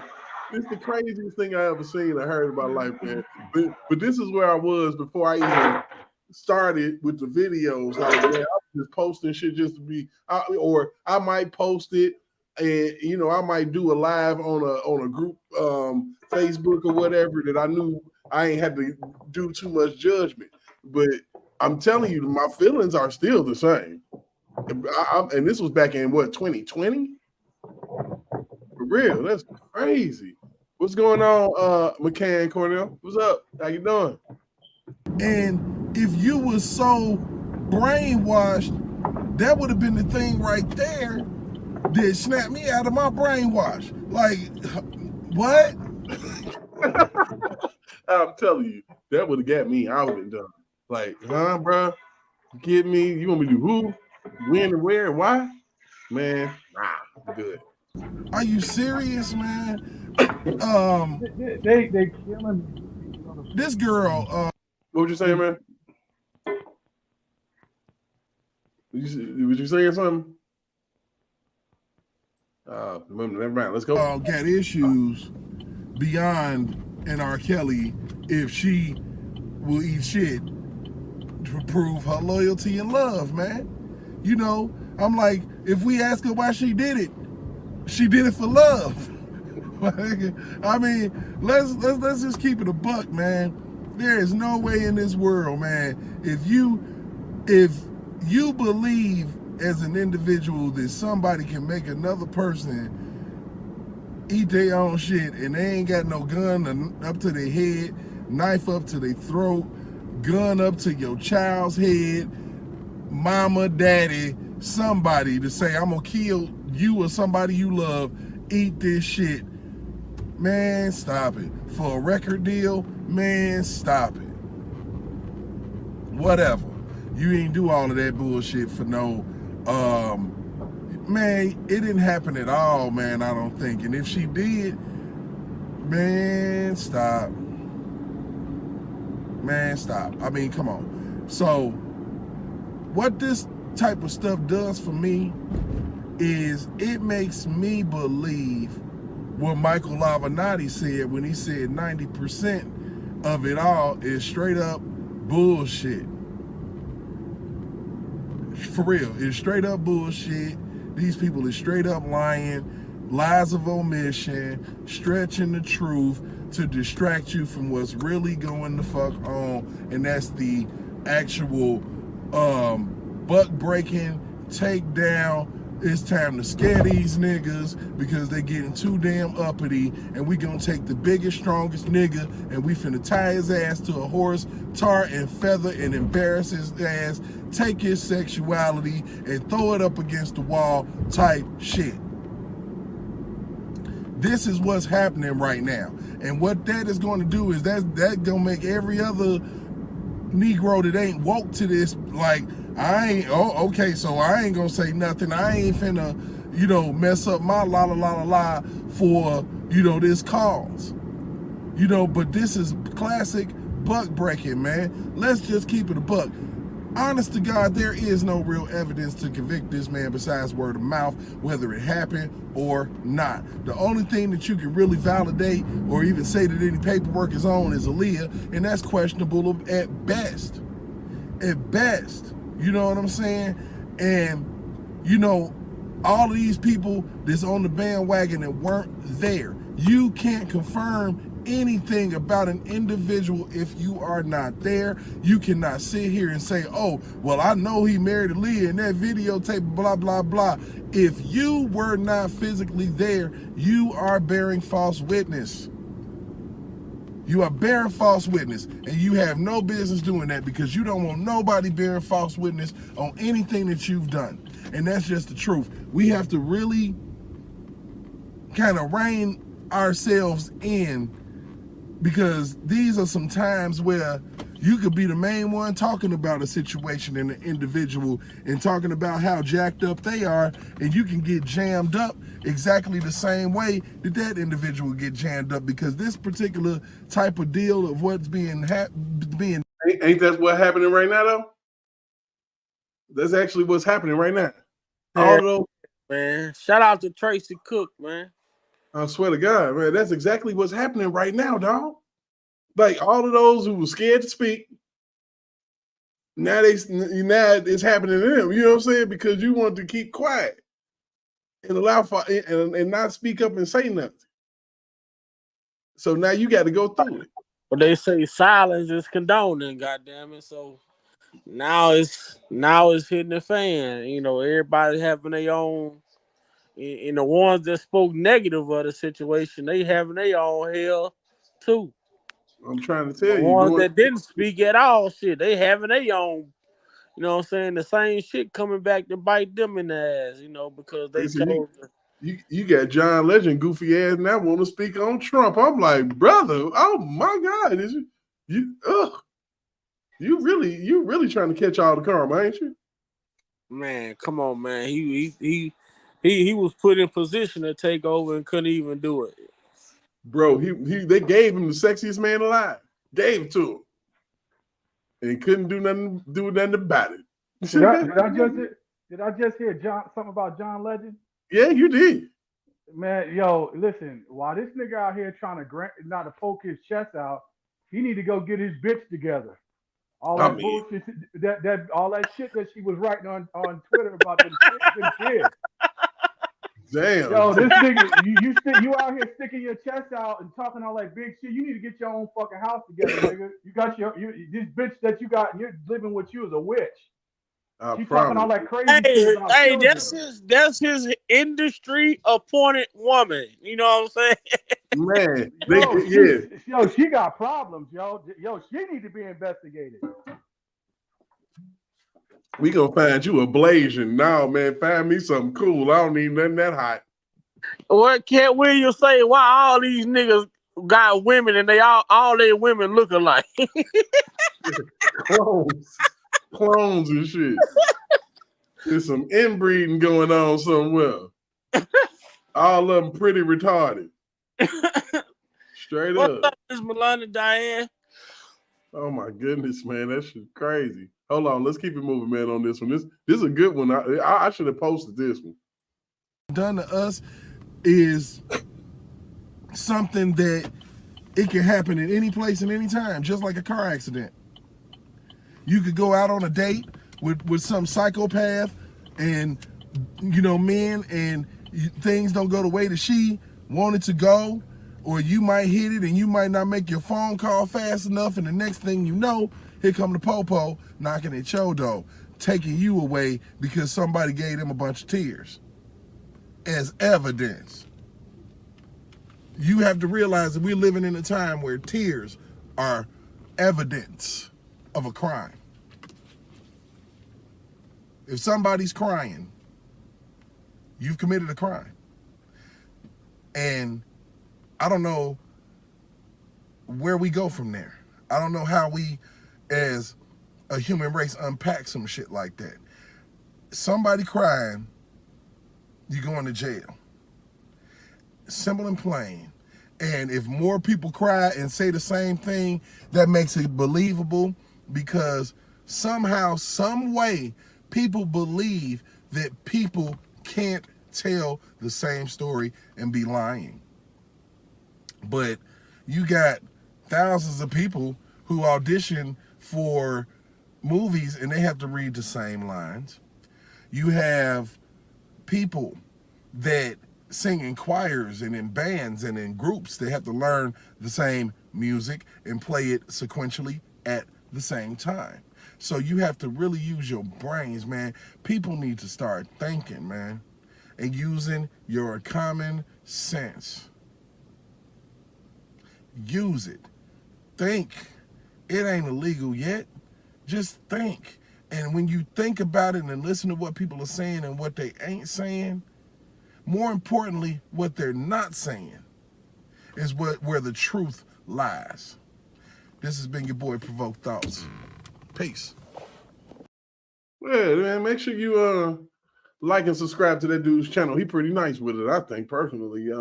It's the craziest thing I ever seen or heard in my life, man. But this is where I was before I even started with the videos. Like, man, I was just posting shit just to be, or I might post it, and I might do a live on a group, Facebook or whatever, that I knew I ain't had to do too much judgment. But I'm telling you, my feelings are still the same. And this was back in what, 2020? For real, that's crazy. What's going on, McCann Cornell? What's up? How you doing? And if you was so brainwashed, that would have been the thing right there that snapped me out of my brainwash. Like, what? I'm telling you, that would have got me. I would have been done. Like, bro? You kidding me? You want me to do who? When and where and why? Man, nah, good. Are you serious, man? They killing This girl. What would you say, man? Was you saying something? Never mind. Let's go. Got issues beyond an R. Kelly if she will eat shit to prove her loyalty and love, man. You know, I'm like, if we ask her why she did it for love. I mean, let's just keep it a buck, man. There is no way in this world, man, if you believe as an individual that somebody can make another person eat their own shit and they ain't got no gun up to their head, knife up to their throat, gun up to your child's head, mama, daddy, somebody to say, I'm gonna kill you or somebody you love, eat this shit. Man, stop it. For a record deal, man, stop it. Whatever. You ain't do all of that bullshit for no, man, it didn't happen at all, man, I don't think. And if she did, man, stop. Man, stop. I mean, come on. So, what this type of stuff does for me is it makes me believe what Michael Lavinati said when he said 90% of it all is straight up bullshit. For real, it's straight up bullshit. These people are straight up lying, lies of omission, stretching the truth to distract you from what's really going the fuck on, and that's the actual buck breaking, takedown. It's time to scare these niggas because they getting too damn uppity, and we gonna take the biggest, strongest nigga and we finna tie his ass to a horse, tar and feather and embarrass his ass, take his sexuality and throw it up against the wall type shit. This is what's happening right now. And what that is going to do is that gonna make every other Negro that ain't woke to this like, okay, so I ain't gonna say nothing. I ain't finna, mess up my la for, this cause. But this is classic buck breaking, man. Let's just keep it a buck. Honest to God, there is no real evidence to convict this man besides word of mouth, whether it happened or not. The only thing that you can really validate or even say that any paperwork is on is Aaliyah, and that's questionable at best. At best. You know what I'm saying? And, all of these people that's on the bandwagon that weren't there, you can't confirm anything about an individual if you are not there. You cannot sit here and say, oh, well, I know he married Aaliyah in that videotape, blah, blah, blah. If you were not physically there, you are bearing false witness. You are bearing false witness, and you have no business doing that because you don't want nobody bearing false witness on anything that you've done. And that's just the truth. We have to really kind of rein ourselves in, because these are some times where you could be the main one talking about a situation and an individual and talking about how jacked up they are, and you can get jammed up exactly the same way that individual get jammed up, because this particular type of deal of what's being ain't that what's happening right now though? That's actually what's happening right now. All of those, man. Shout out to Tracy Cook, man. I swear to God, man, that's exactly what's happening right now, dog. Like all of those who were scared to speak, now it's happening to them. You know what I'm saying? Because you want to keep quiet and allow for and not speak up and say nothing. So now you got to go through it. But they say silence is condoning, goddamn it. So now it's hitting the fan. Everybody having their own. And the ones that spoke negative of the situation, they having their own hell too. I'm trying to tell The you. ones that didn't speak at all, shit, they having their own you know what I'm saying, the same shit coming back to bite them in the ass, you know, because they chose to. You got John Legend goofy ass now want to speak on Trump. I'm like, brother, oh my God, is you really trying to catch all the karma, ain't you? Man, come on, man. He was put in position to take over and couldn't even do it. Bro, they gave him the sexiest man alive. Gave it to him. And couldn't do nothing about it. Did I just hear something about John Legend? Yeah, you did. Man, yo, listen, while this nigga out here trying to poke his chest out, he need to go get his bitch together. All that bullshit, all that shit that she was writing on Twitter about them kids. Damn. Yo, this nigga, you out here sticking your chest out and talking all that big shit. You need to get your own fucking house together, nigga. You got this bitch that you got, and you're living with you as a witch. She's talking all that crazy shit about children. That's his industry appointed woman. You know what I'm saying? Man, she got problems, yo. She need to be investigated. We gonna find you a blazing. No, man, find me something cool. I don't need nothing that hot. What Cat Williams say? Why all these niggas got women and they all their women look alike? Clones and shit. There's some inbreeding going on somewhere. All of them pretty retarded. Straight What's up. Miss Melania Diane? Oh my goodness, man, that shit's crazy. Hold on, let's keep it moving, man. On this one, this is a good one. I should have posted this one. Done to us is something that it can happen at any place and any time, just like a car accident. You could go out on a date with some psychopath and, you know, men, and things don't go the way that she wanted to go, or you might hit it and you might not make your phone call fast enough, and the next thing you know, here come the popo knocking at your door, taking you away because somebody gave them a bunch of tears as evidence. You have to realize that we're living in a time where tears are evidence of a crime. If somebody's crying, you've committed a crime. And I don't know where we go from there. I don't know how we, as a human race, unpack some shit like that. Somebody crying, you going to jail. Simple and plain. And if more people cry and say the same thing, that makes it believable, because somehow, some way, people believe that people can't tell the same story and be lying. But you got thousands of people who audition for movies and they have to read the same lines. You have people that sing in choirs and in bands and in groups. They have to learn the same music and play it sequentially at the same time. So you have to really use your brains, man. People need to start thinking, man, and using your common sense. Use it. Think. It ain't illegal yet. Just think. And when you think about it and listen to what people are saying and what they ain't saying, more importantly, what they're not saying, is where the truth lies. This has been your boy Provoked Thoughts. Peace. Yeah, man, make sure you like and subscribe to that dude's channel. He pretty nice with it, I think, personally.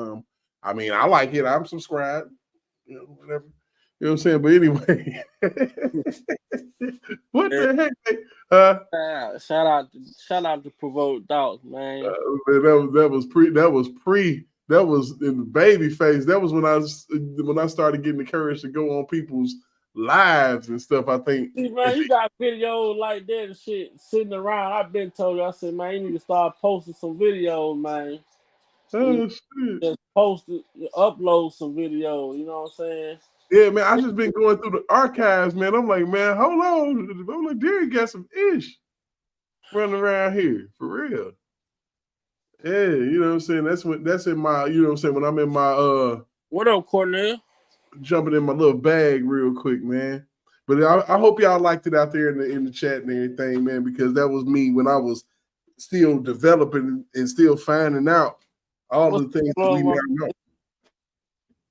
I mean, I like it. I'm subscribed. You know, whatever. You know what I'm saying? But anyway, what the heck? Shout out to Provoked Thoughts, man. That was in the baby phase. That was when I started getting the courage to go on people's lives and stuff. I think, man, you got videos like that and shit sitting around. I've been told you, I said, man, you need to start posting some videos, man. Oh shit! Just post it, upload some videos. You know what I'm saying? Yeah, man. I just been going through the archives, man. I'm like, man, hold on. I'm like, Derek got some ish running around here for real. Yeah, you know what I'm saying. That's in my, you know what I'm saying. When I'm in my What up, Cornell? Jumping in my little bag real quick, man. But I hope y'all liked it out there in the chat and everything, man, because that was me when I was still developing and still finding out all the things that we now know.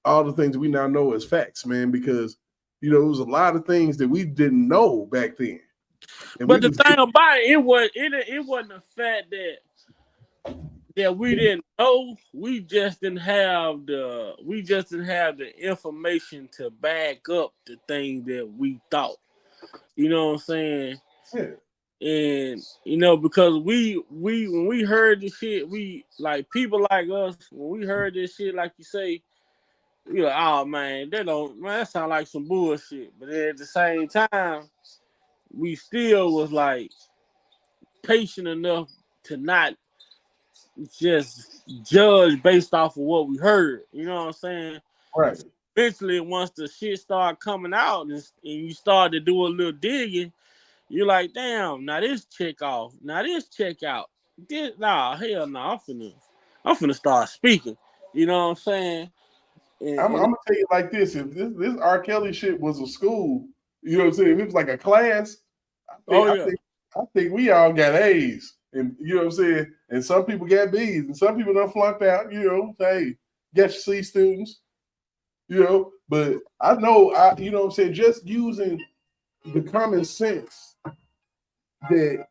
All the things that we now know as facts, man, because it was a lot of things that we didn't know back then. And but the thing about it wasn't the fact that we didn't know. We just didn't have the information to back up the things that we thought. You know what I'm saying? Yeah. And because we when we heard this shit, we like people like us, when we heard this shit, like you say, you're like, oh man, that sound like some bullshit. But then at the same time, we still was like patient enough to not just judge based off of what we heard. You know what I'm saying? Right. Eventually, once the shit started coming out and you start to do a little digging, you're like, damn, now this check off, now this check out. Hell no, I'm finna start speaking. You know what I'm saying? I'm gonna tell you like this: if this R. Kelly shit was a school, you know what I'm saying? If it was like a class, I think we all got A's, and you know what I'm saying. And some people got B's, and some people done flunked out. Hey, get your C students. But I know, you know what I'm saying. Just using the common sense that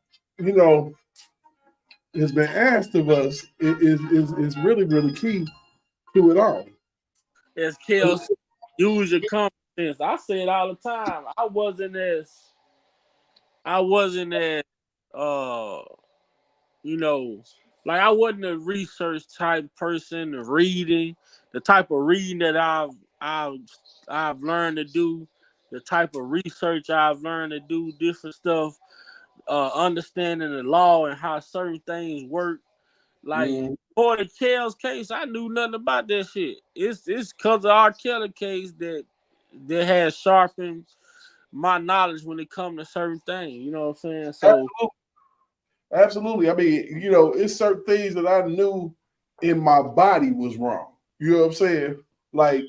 has been asked of us is really, really key to it all. As Kel said, use your common sense. I say it all the time. I wasn't as like I wasn't a research type person, the type of reading that I've learned to do, the type of research I've learned to do, different stuff, understanding the law and how certain things work. Like for the Kel's case, I knew nothing about that shit. It's because of our Kelly case that has sharpened my knowledge when it comes to certain things. You know what I'm saying? So absolutely. I mean, it's certain things that I knew in my body was wrong. You know what I'm saying? Like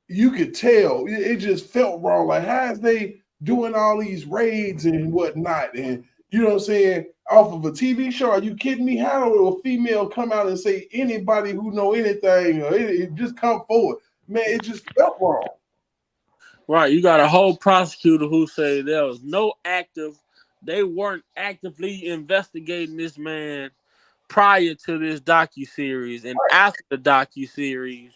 you could tell it just felt wrong. Like how is they doing all these raids and whatnot? And you know what I'm saying? Off of a TV show. Are you kidding me? How will a female come out and say anybody who know anything or it just come forward? Man, it just felt wrong. Right. You got a whole prosecutor who say there was they weren't actively investigating this man prior to this docuseries, and after the docuseries,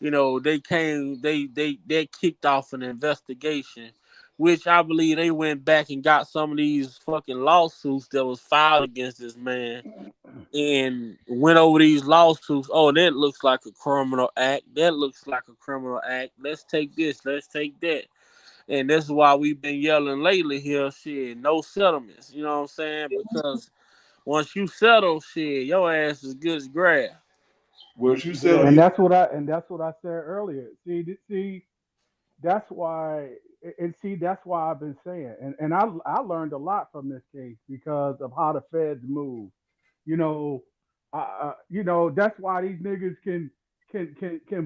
they kicked off an investigation, which I believe they went back and got some of these fucking lawsuits that was filed against this man and went over these lawsuits. Oh, that looks like a criminal act. That looks like a criminal act. Let's take this. Let's take that. And this is why we've been yelling lately here, shit, no settlements. You know what I'm saying? Because once you settle, shit, your ass is good as grass. Once you settle, and that's what I said earlier. See, that's why, that's why I've been saying, and I learned a lot from this case because of how the feds move. That's why these niggas can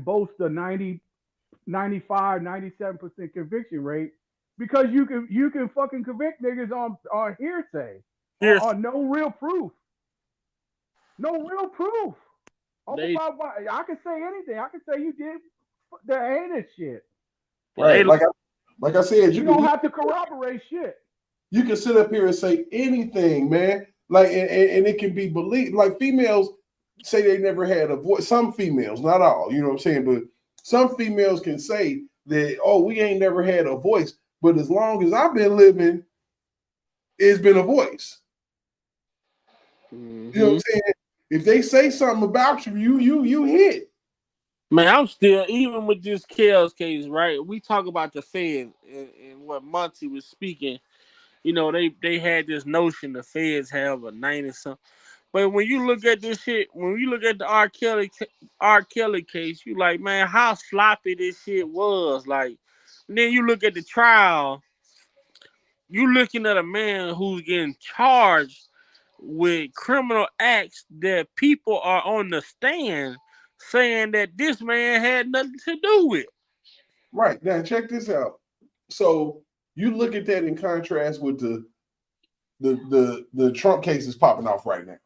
boast a 95, 97% conviction rate because you can fucking convict niggas on hearsay, on no real proof. No real proof. I can say anything. I can say you did the heinous shit. Right. Like I said, you don't have to corroborate shit. You can sit up here and say anything, man. Like, and it can be believed. Like females say they never had a voice. Some females, not all, you know what I'm saying? But some females can say that, oh, we ain't never had a voice. But as long as I've been living, it's been a voice. Mm-hmm. You know what I'm saying? If they say something about you hit. Man, I'm still, even with this Kel's case, right? We talk about the feds and what Monty was speaking. They had this notion the feds have a 90 something. But when you look at this shit, when you look at the R. Kelly case, you like, man, how sloppy this shit was. Like, and then you look at the trial, you looking at a man who's getting charged with criminal acts that people are on the stand saying that this man had nothing to do with. Right. Now check this out. So You look at that in contrast with the Trump cases popping off right now,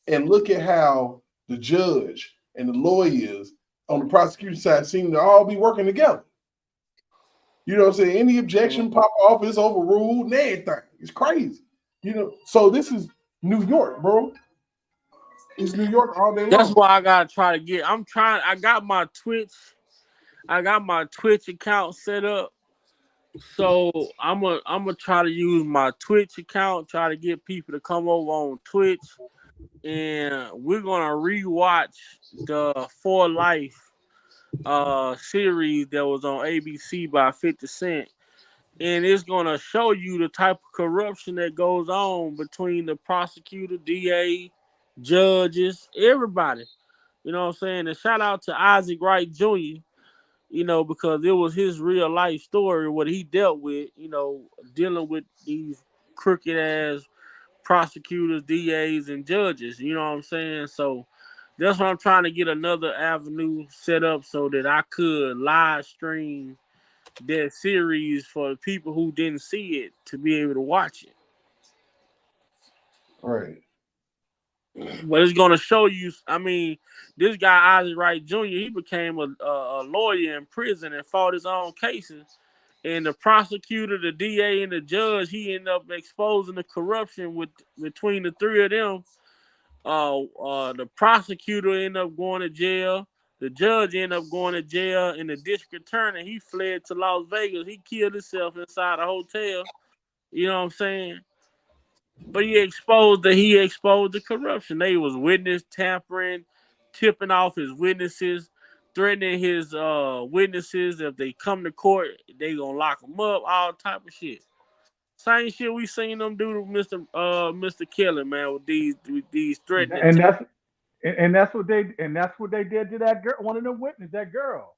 and look at how the judge and the lawyers on the prosecution side seem to all be working together. You know what I'm saying? Any objection pop off, it's overruled and everything. It's crazy. You know, so this is New York, bro. It's New York all day long. That's why I gotta try to get. I got my Twitch account set up. So I'm gonna try to use my Twitch account, try to get people to come over on Twitch, and we're gonna rewatch the For Life series that was on ABC by 50 Cent. And it's gonna show you the type of corruption that goes on between the prosecutor, DA, judges, everybody. You know what I'm saying? And shout out to Isaac Wright Jr., because it was his real life story, what he dealt with, dealing with these crooked ass prosecutors, DAs, and judges. You know what I'm saying? So that's why I'm trying to get another avenue set up so that I could live stream that series for people who didn't see it to be able to watch it. Right. But it's going to show you. I mean, this guy Isaac Wright Jr. He became a lawyer in prison and fought his own cases. And the prosecutor, the DA, and the judge, he ended up exposing the corruption between the three of them. The prosecutor ended up going to jail. The judge ended up going to jail, and the district attorney, he fled to Las Vegas. He killed himself inside a hotel. You know what I'm saying? But he exposed the corruption. They was witness tampering, tipping off his witnesses, threatening his witnesses. If they come to court, they gonna lock them up. All type of shit. Same shit we seen them do to Mr. Kelly, man, with these threatening. And that's what they did to that girl. One of them witnesses, that girl.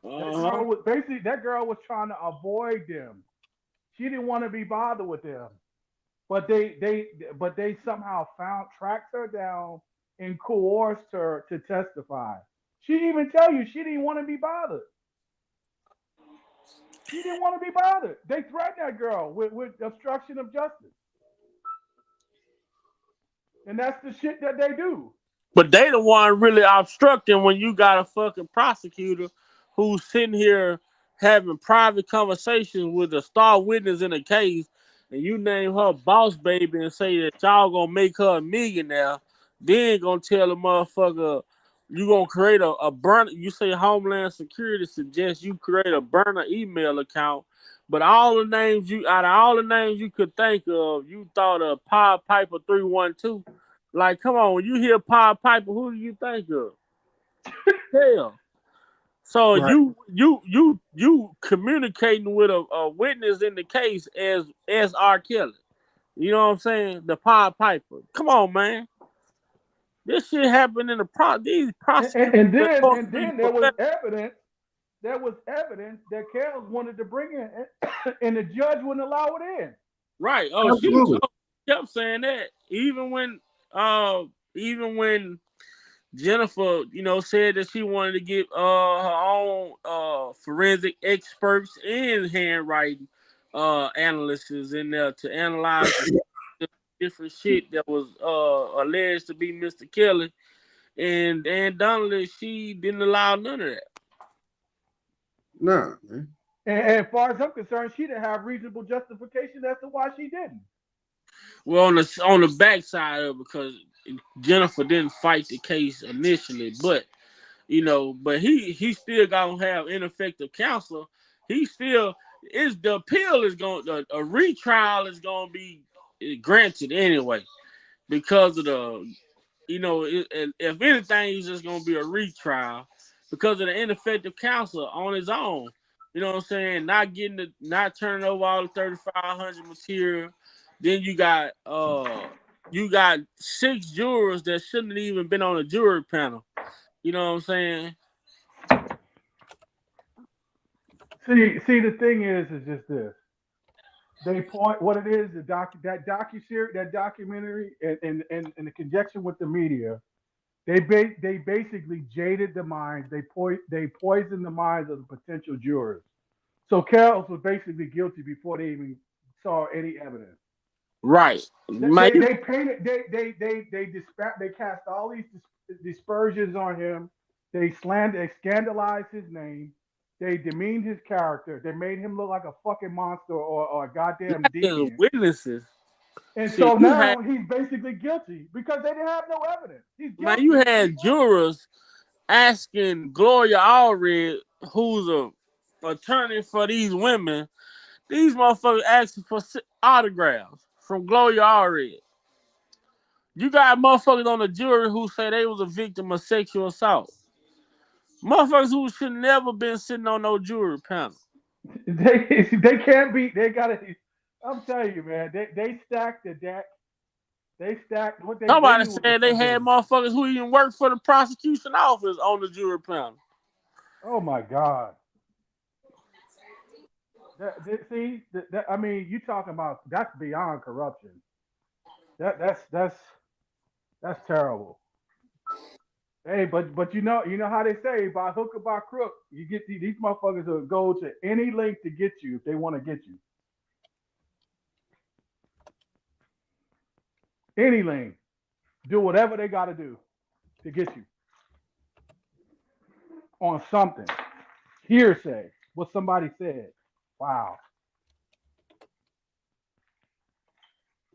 That girl was trying to avoid them. She didn't want to be bothered with them. But they somehow tracked her down and coerced her to testify. She didn't even tell you she didn't want to be bothered. She didn't want to be bothered. They threatened that girl with obstruction of justice. And that's the shit that they do. But they the one really obstructing when you got a fucking prosecutor who's sitting here having private conversations with a star witness in a case, and you name her boss baby and say that y'all gonna make her a millionaire, then gonna tell the motherfucker you gonna create a burner. You say Homeland Security suggests you create a burner email account, but out of all the names you could think of, you thought of Pied Piper 312. Like, come on, when you hear Pied Piper, who do you think of? Hell. So Right. you communicating with a witness in the case as R. Kelly. You know what I'm saying? The Pied Piper. Come on, man. This shit happened in these prosecutors. And then there was evidence. There was evidence that Kells wanted to bring in, and the judge wouldn't allow it in. Right. Oh, she kept saying that even when Jennifer, said that she wanted to get her own forensic experts and handwriting analysts in there to analyze the different shit that was alleged to be Mr. Kelly. And Donnelly, she didn't allow none of that. Nah, man. And as far as I'm concerned, she didn't have reasonable justification as to why she didn't. Well, on the backside of it, because Jennifer didn't fight the case initially, but he still gonna have ineffective counsel. The appeal is going, a retrial is gonna be granted anyway, because of if anything, he's just gonna be a retrial because of the ineffective counsel on his own. You know what I'm saying? Not turning over all the 3,500 material. Then you got 6 jurors that shouldn't have even been on a jury panel. You know what I'm saying? See, the thing is just this. They point what it is, that documentary, and the conjunction with the media. They basically jaded the minds. They poisoned the minds of the potential jurors. So Kells was basically guilty before they even saw any evidence. Right. Man, They painted they cast all these dispersions on him. They scandalized his name. They demeaned his character. They made him look like a fucking monster or a goddamn deviant. witnesses. And Shit, so now he's basically guilty because they didn't have no evidence. He's guilty. Man, you had jurors asking Gloria Allred, who's a attorney for these women, these motherfuckers asking for autographs from Gloria Allred. You got motherfuckers on the jury who say they was a victim of sexual assault. Motherfuckers who should never been sitting on no jury panel. They can't be. They gotta. I'm telling you, man. They stacked the deck. They stacked what they. Somebody said they had motherfuckers who even worked for the prosecution office on the jury panel. Oh my God. I mean, you talking about that's beyond corruption. That's terrible. Hey, but you know how they say by hook or by crook, you get these motherfuckers will go to any length to get you if they want to get you. Any length, do whatever they got to do to get you on something. Hearsay, what somebody said. Wow.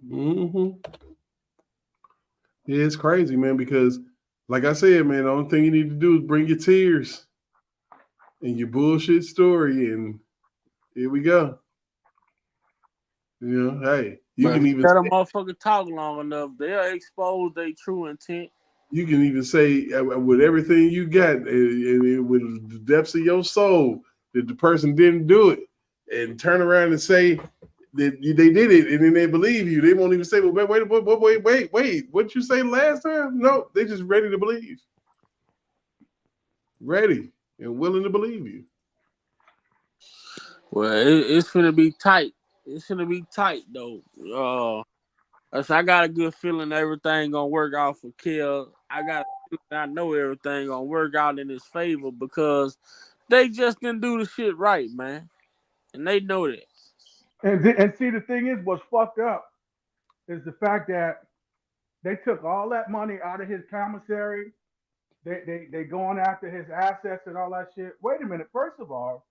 Mm-hmm. Yeah, it's crazy, man, because like I said, man, the only thing you need to do is bring your tears and your bullshit story, and here we go. You know, hey, you can even let a motherfucker talk long enough, they'll expose their true intent. You can even say with everything you got and with the depths of your soul that the person didn't do it, and turn around and say that they did it, and then they believe you. They won't even say, "Well, wait, what you say last time?" No, they just ready to believe, ready and willing to believe you. Well, it's gonna be tight. It's gonna be tight though. I got a good feeling everything gonna work out for Kel. I know everything gonna work out in his favor because they just didn't do the shit right, man, and they know that. And see, the thing is, what's fucked up is the fact that they took all that money out of his commissary. They going after his assets and all that shit. Wait a minute. First of all,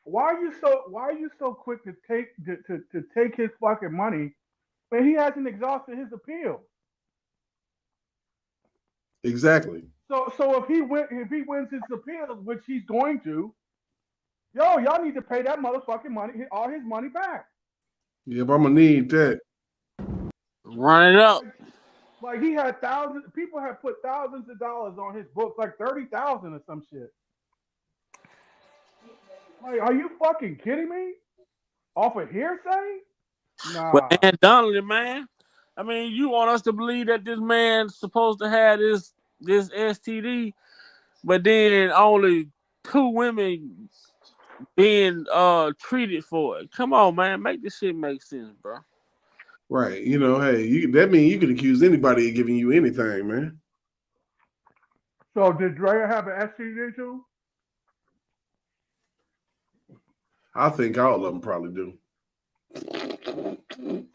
why are you so quick to take his fucking money when he hasn't exhausted his appeal? Exactly. So if he wins his appeals, which he's going to, y'all need to pay that motherfucking money, all his money back. Yeah, but I'm gonna need that. Run it up. Like he had thousands. People have put thousands of dollars on his books, like 30,000 or some shit. Like, are you fucking kidding me? Off of hearsay? Nah. But man, Donnelly, man, I mean, you want us to believe that this man's supposed to have this STD, but then only 2 women being treated for it. Come on, man, make this shit make sense, bro. Right. You know, hey, that means you can accuse anybody of giving you anything, man. So did Drea have an STD too? I think all of them probably do.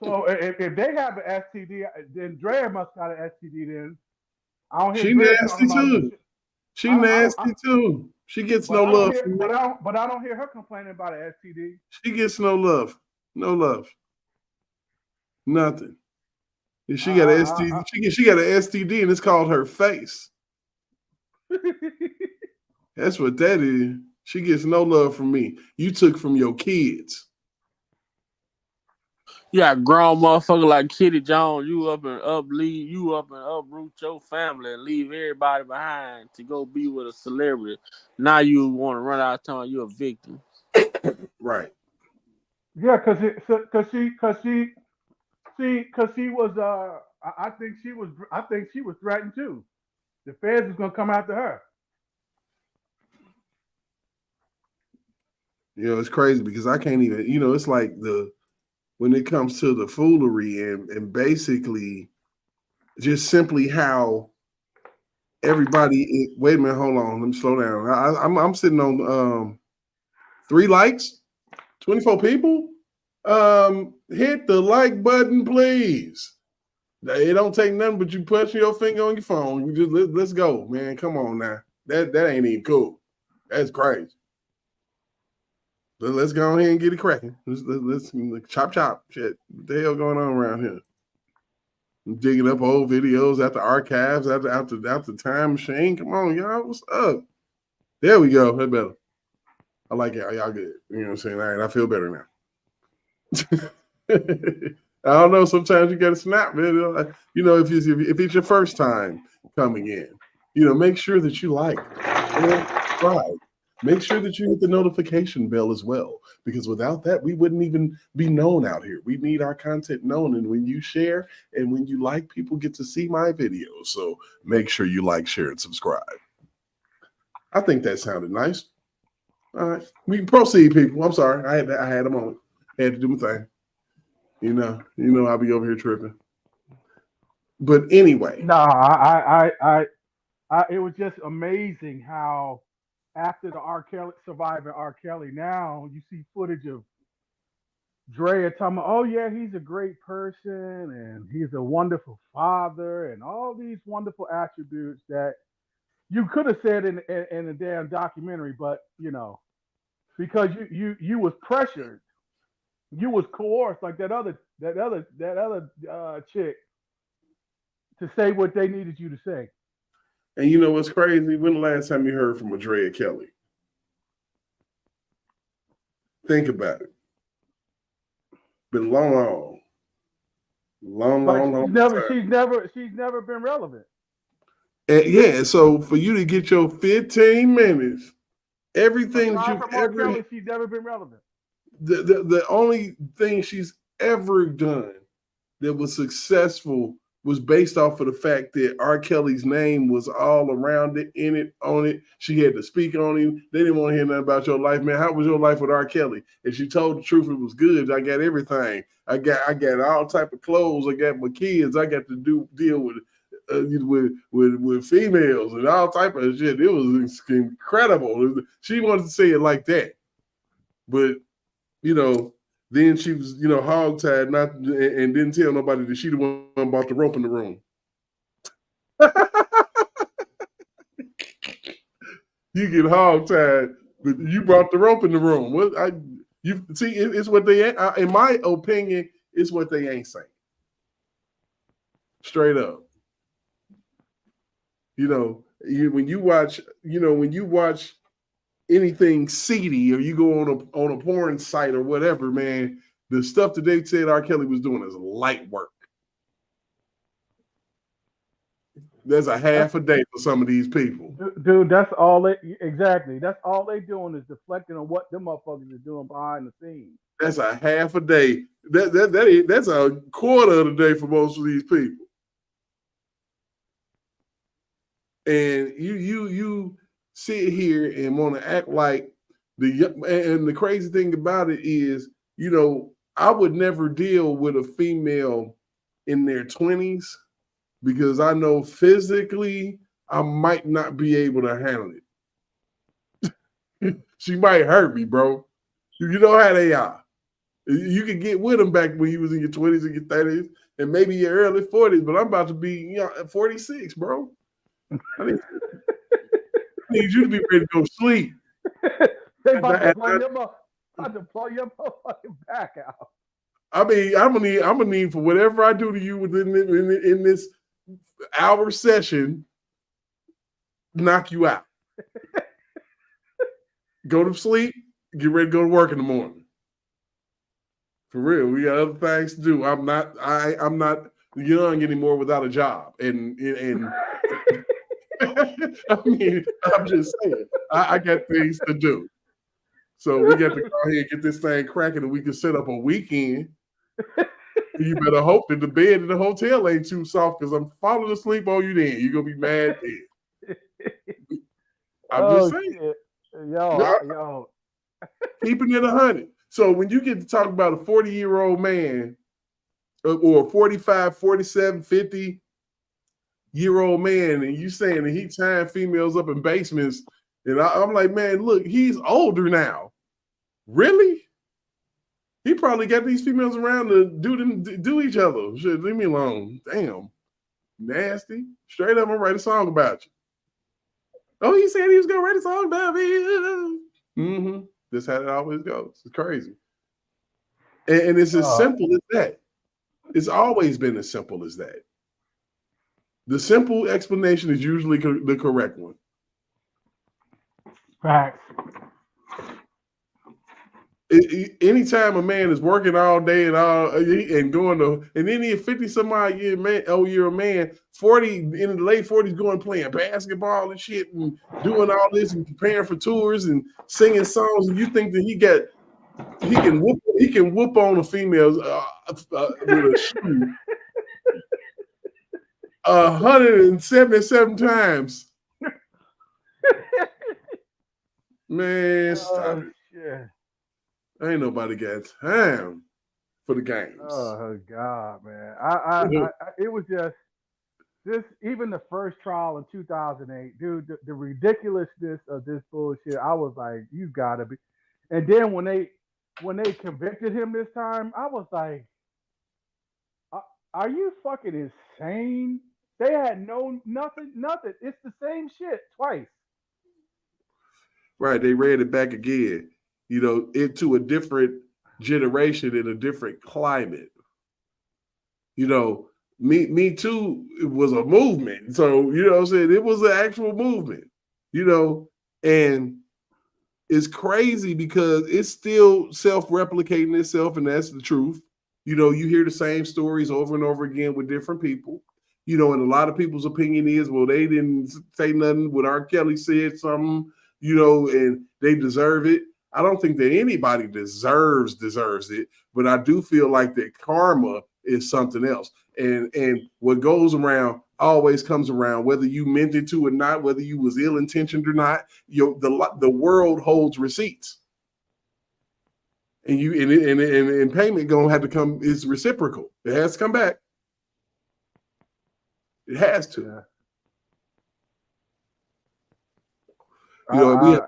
So if they have an STD, then Drea must have an STD then. I don't hear she Drea nasty too. She nasty too. She gets no love from me. But I don't hear her complaining about an STD. She gets no love. No love. Nothing. And she got an STD. She got an STD, and it's called her face. That's what that is. She gets no love from me. You took from your kids. You got a grown motherfucker like Kitty Jones. You up and uproot your family and leave everybody behind to go be with a celebrity. Now you want to run out of time. You're a victim. Right. Yeah, because she was. I think she was threatened too. The feds is gonna come after her. You know, it's crazy because I can't even. You know, it's like when it comes to the foolery and basically just simply how everybody. Wait a minute, hold on. Let me slow down. I'm sitting on 3 likes. 24 people? Hit the like button, please. It don't take nothing but you pushing your finger on your phone. You just let's go, man. Come on now. That ain't even cool. That's crazy. Let's go ahead and get it cracking. Let's chop. Shit. What the hell going on around here? I'm digging up old videos out the archives, out the time machine. Come on, y'all. What's up? There we go. That's better. I like it. Y'all good. You know what I'm saying? All right, I feel better now. I don't know. Sometimes you got to snap, man. You know, if it's your first time coming in, you know, make sure that you like, subscribe. Make sure that you hit the notification bell as well, because without that, we wouldn't even be known out here. We need our content known, and when you share and when you like, people get to see my videos. So make sure you like, share, and subscribe. I think that sounded nice. All right, we can proceed, people. I'm sorry, I had a moment. I had to do my thing. You know, I'll be over here tripping. But anyway, it was just amazing how after the R. Kelly surviving R. Kelly, now you see footage of Dre talking about, oh yeah, he's a great person and he's a wonderful father and all these wonderful attributes that you could have said in a damn documentary, but you know, because you was pressured, you was coerced like that other chick to say what they needed you to say. And you know what's crazy? When the last time you heard from Drea Kelly? Think about it. Been long. She's never been relevant. And yeah, so for you to get your 15 minutes, everything that you've ever, Kelly, she's never been relevant. The only thing she's ever done that was successful was based off of the fact that R. Kelly's name was all around it, in it, on it. She had to speak on him. They didn't want to hear nothing about your life, man. How was your life with R. Kelly? And she told the truth. It was good. I got everything. I got all type of clothes. I got my kids. I got to deal with females and all type of shit. It was incredible. She wanted to say it like that, but you know. Then she was, you know, hogtied, and didn't tell nobody that she the one bought the rope in the room. You get hogtied, but you brought the rope in the room. It's what they. In my opinion, it's what they ain't saying. Straight up. You know, when you watch anything seedy, or you go on a porn site or whatever, man, the stuff that they said R. Kelly was doing is light work. There's a half a day for some of these people. Dude, that's all that's all they doing is deflecting on what them motherfuckers are doing behind the scenes. That's a half a day. That's a quarter of the day for most of these people. And you sit here and want to act like and the crazy thing about it is, you know, I would never deal with a female in their 20s because I know physically I might not be able to handle it. She might hurt me, bro. You know how they are. You can get with them back when you was in your 20s and your 30s and maybe your early 40s, but I'm about to be 46, bro. I need you to be ready to go sleep. They about to blow your motherfucking back out. I mean, I'm gonna need for whatever I do to you in this hour session, knock you out. Go to sleep, get ready to go to work in the morning. For real, we got other things to do. I'm not young anymore without a job, and I mean, I'm just saying, I got things to do. So we got to go ahead and get this thing cracking, and we can set up a weekend. You better hope that the bed in the hotel ain't too soft, because I'm falling asleep on you then. You're going to be mad then. I'm just saying. Shit. Yo. Keeping it 100. So when you get to talk about a 40-year-old man or a 45, 47, 50-year-old man, and you saying that he tying females up in basements, and I'm like, man, look, he's older now. Really? He probably got these females around to do each other. Shit, leave me alone. Damn. Nasty. Straight up, I'm gonna write a song about you. Oh, he said he was gonna write a song about me. Mm-hmm. That's how it always goes. It's crazy. And it's as simple as that. It's always been as simple as that. The simple explanation is usually the correct one. Facts. Anytime a man is working all day and going to, and then he 50 some odd year man, 40 in the late 40s going playing basketball and shit and doing all this and preparing for tours and singing songs, and you think that he can whoop on a female with a shoe 177 times. Man, stop it. Shit. Ain't nobody got time for the games. Oh God, man! It was just even the first trial in 2008, dude. The ridiculousness of this bullshit. I was like, you gotta be. And then when they convicted him this time, I was like, are you fucking insane? They had nothing. It's the same shit twice. Right, they ran it back again. Into a different generation in a different climate. Me Too, it was a movement. So, what I'm saying? It was an actual movement, and it's crazy because it's still self-replicating itself, and that's the truth. You hear the same stories over and over again with different people, and a lot of people's opinion is, well, they didn't say nothing when R. Kelly said something, and they deserve it. I don't think that anybody deserves it, but I do feel like that karma is something else. And what goes around always comes around, whether you meant it to or not, whether you was ill-intentioned or not. The world holds receipts. And and payment gonna have to come, is reciprocal. It has to come back. It has to. Yeah.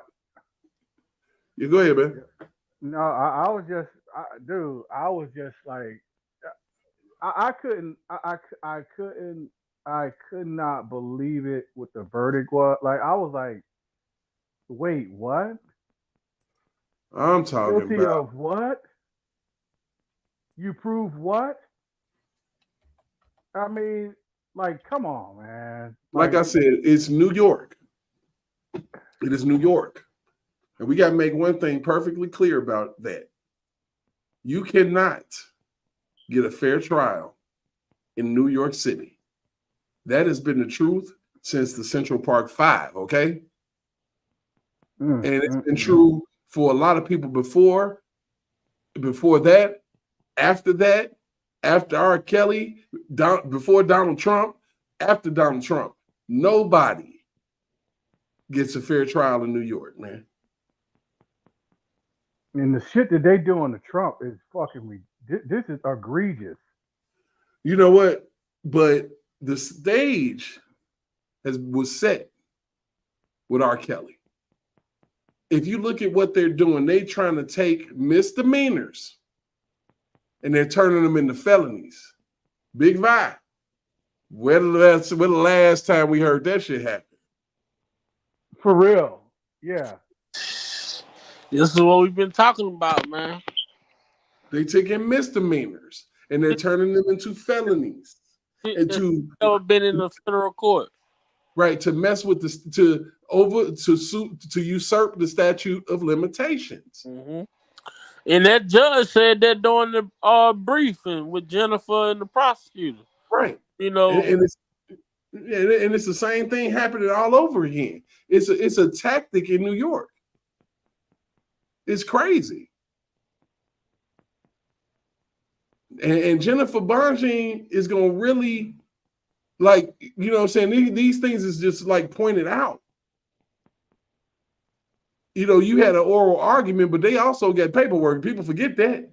You go ahead, man. No, I was just, dude. I was just like, I could not believe it. What the verdict was like. I was like, wait, what? I'm talking Guilty about of what? You prove what? I mean, like, come on, man. Like I said, it's New York. It is New York. And we got to make one thing perfectly clear about that. You cannot get a fair trial in New York City. That has been the truth since the Central Park 5, okay? And it's been true for a lot of people before that, after R. Kelly, before Donald Trump, after Donald Trump. Nobody gets a fair trial in New York, man. And the shit that they do on the Trump is fucking this is egregious. You know what? But the stage was set with R. Kelly. If you look at what they're doing, they're trying to take misdemeanors and they're turning them into felonies. Big Vi. When the last time we heard that shit happen? For real. Yeah. This is what we've been talking about, man. They taking misdemeanors and they're turning them into felonies. And never been in the federal court. Right, to mess with to usurp the statute of limitations. Mm-hmm. And that judge said that during the briefing with Jennifer and the prosecutor. Right. And it's the same thing happening all over again. It's a tactic in New York. It's crazy. And Jennifer Bonjean is going to really, like, you know what I'm saying? These things is just like pointed out. You had an oral argument, but they also got paperwork. People forget that.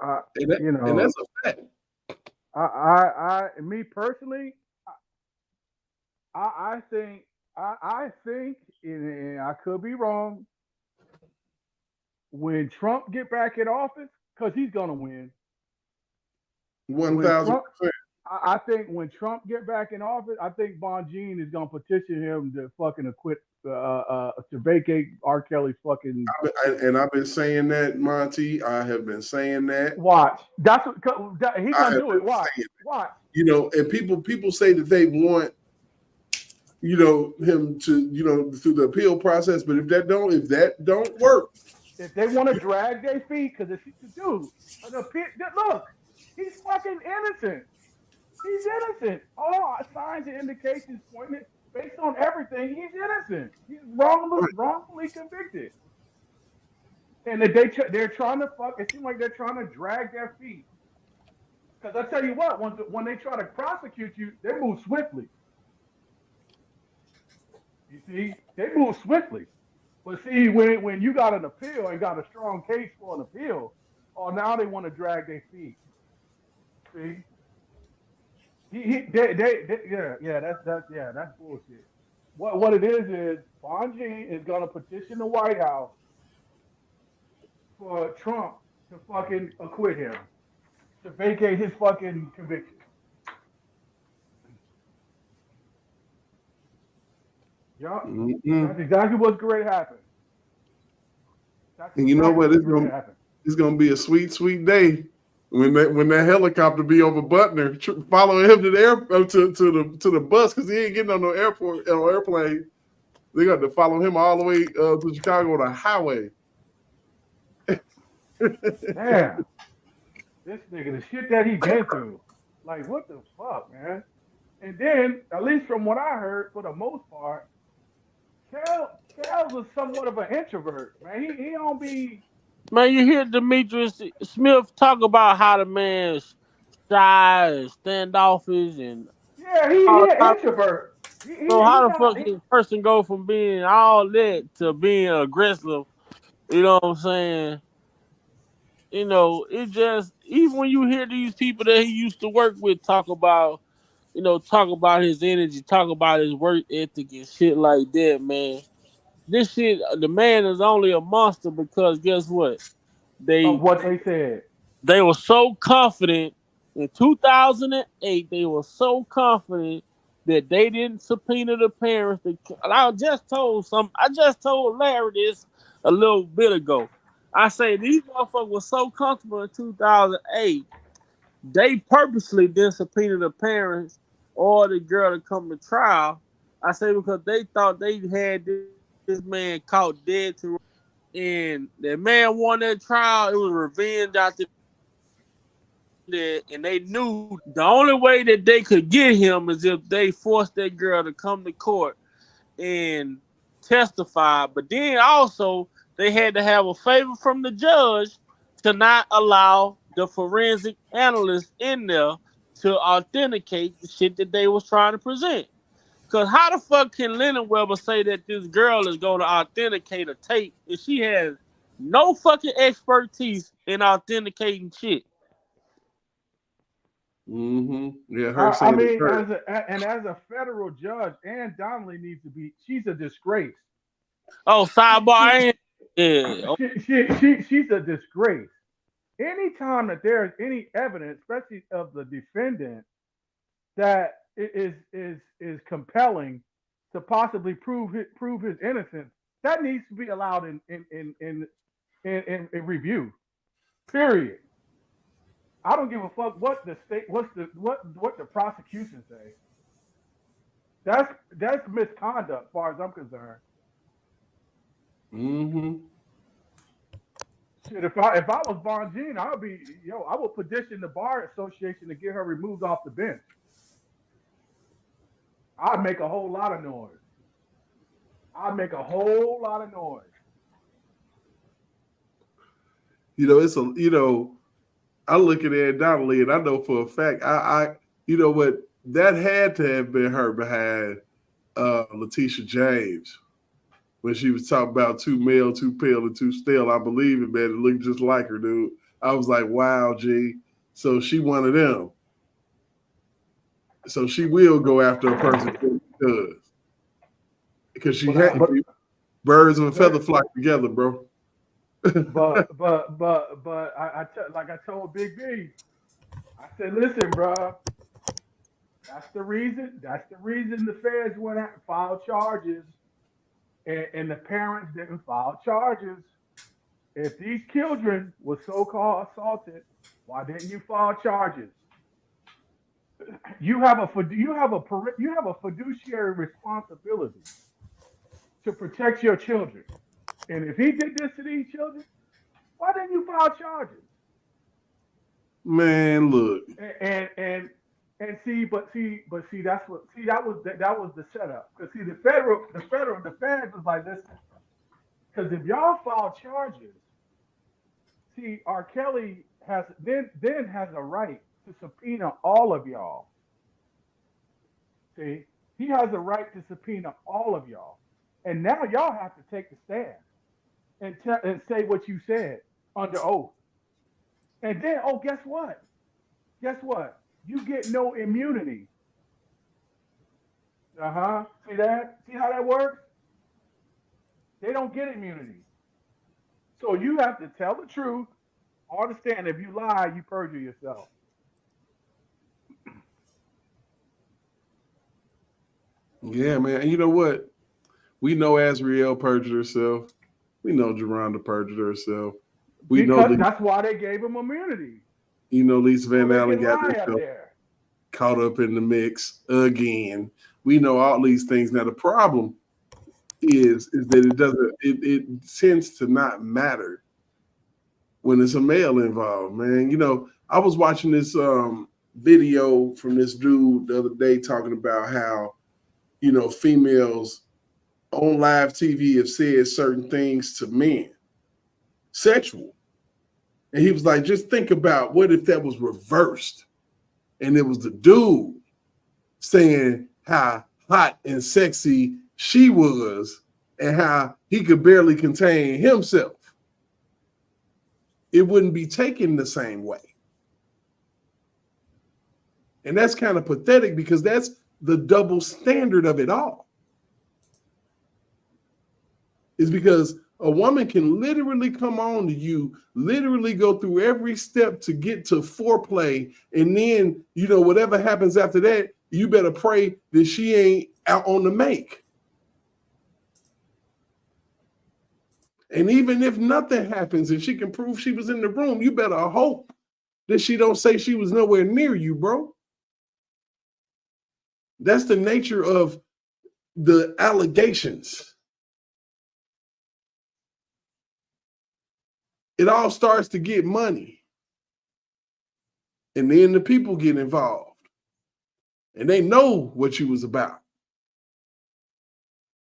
And that's a fact. Me personally, I think, and I could be wrong, when Trump get back in office, because he's gonna win. When 1,000%. Trump, I think when Trump get back in office, I think Bonjean is gonna petition him to fucking acquit, to vacate R. Kelly's fucking. And I've been saying that, Monty. I have been saying that. Watch. That's what he's I gonna have do been it. Watch. saying it. Watch. You know, and people say that they want, you know, him to, you know, through the appeal process, but if that don't work, if they want to drag their feet, because if dude, look, he's fucking innocent. He's innocent. All signs and indications pointing based on everything, he's innocent. He's wrongfully convicted. And they're trying to it seems like they're trying to drag their feet. Because I tell you what, when they try to prosecute you, they move swiftly. You see, they move swiftly. But see, when you got an appeal and got a strong case for an appeal, now they want to drag their feet. See, that's bullshit. What it is Bonjean is gonna petition the White House for Trump to fucking acquit him, to vacate his fucking conviction. Yup, that's exactly what's going to happen. And you know what? It's gonna be a sweet, sweet day when that helicopter be over Butner, following him to the bus, because he ain't getting on no airplane. They got to follow him all the way to Chicago on the highway. Damn, this nigga, the shit that he been through, like what the fuck, man. And then, at least from what I heard, for the most part, Kel was somewhat of an introvert, man. He don't be. Man, you hear Demetrius Smith talk about how the man's shy and standoffish and yeah, he an introvert. So how the fuck can a person go from being all that to being aggressive? You know what I'm saying? You know, it just, even when you hear these people that he used to work with talk about his energy, talk about his work ethic and shit like that, man. This shit, the man is only a monster because guess what? Of what they said. They were so confident in 2008. They were so confident that they didn't subpoena the parents. I just told Larry this a little bit ago. I say these motherfuckers were so comfortable in 2008. They purposely didn't subpoena the parents or the girl to come to trial. I say because they thought they had this man caught dead to, and the man won that trial. It was revenge after that, and they knew the only way that they could get him is if they forced that girl to come to court and testify. But then also they had to have a favor from the judge to not allow the forensic analyst in there to authenticate the shit that they was trying to present. Because how the fuck can Lennon Weber say that this girl is going to authenticate a tape if she has no fucking expertise in authenticating shit? Yeah, I mean, as a federal judge, Ann Donnelly needs to be. She's a disgrace. Oh, sidebar. Yeah. She's a disgrace. Anytime that there's any evidence, especially of the defendant, that is compelling to possibly prove his innocence, that needs to be allowed in review. Period. I don't give a fuck what the what the prosecution say. That's misconduct, as far as I'm concerned. Shit, if I was Bonjean, I would petition the bar association to get her removed off the bench. I'd make a whole lot of noise. I look at Ed Donnelly and I know for a fact, you know what, that had to have been her behind Letitia James when she was talking about too male, too pale, and too stale. I believe it, man. It looked just like her, dude. I was like, wow, G. So she one of them. So she will go after a person because she had birds of a feather flock together, bro. Like I told Big B, I said, listen, bro, that's the reason. That's the reason the feds went out and filed charges, and the parents didn't file charges. If these children were so-called assaulted, why didn't you file charges? You have a fiduciary responsibility to protect your children. And if he did this to these children, why didn't you file charges? Man, look. And see, that was the setup. Because see, the feds was like, listen, because if y'all file charges, see, R. Kelly has a right to subpoena all of y'all. See, he has a right to subpoena all of y'all, and now y'all have to take the stand and say what you said under oath. And then, oh, guess what? Guess what? You get no immunity. See that? See how that works? They don't get immunity. So you have to tell the truth. Understand, if you lie, you perjure yourself. Yeah, man. And you know what? We know Azriel perjured herself. We know Geronda perjured herself. We because know that's why they gave him immunity. You know, Lisa Van So Allen got herself caught up in the mix again. We know all these things. Now the problem is that it tends to not matter when it's a male involved, man. You know, I was watching this video from this dude the other day talking about how, you know, females on live TV have said certain things to men, sexual. And he was like, just think about what if that was reversed and it was the dude saying how hot and sexy she was and how he could barely contain himself. It wouldn't be taken the same way. And that's kind of pathetic because that's the double standard of it all. Is because a woman can literally come on to you, literally go through every step to get to foreplay. And then, you know, whatever happens after that, you better pray that she ain't out on the make. And even if nothing happens and she can prove she was in the room, you better hope that she don't say she was nowhere near you, bro. That's the nature of the allegations. It all starts to get money. And then the people get involved. And they know what you was about.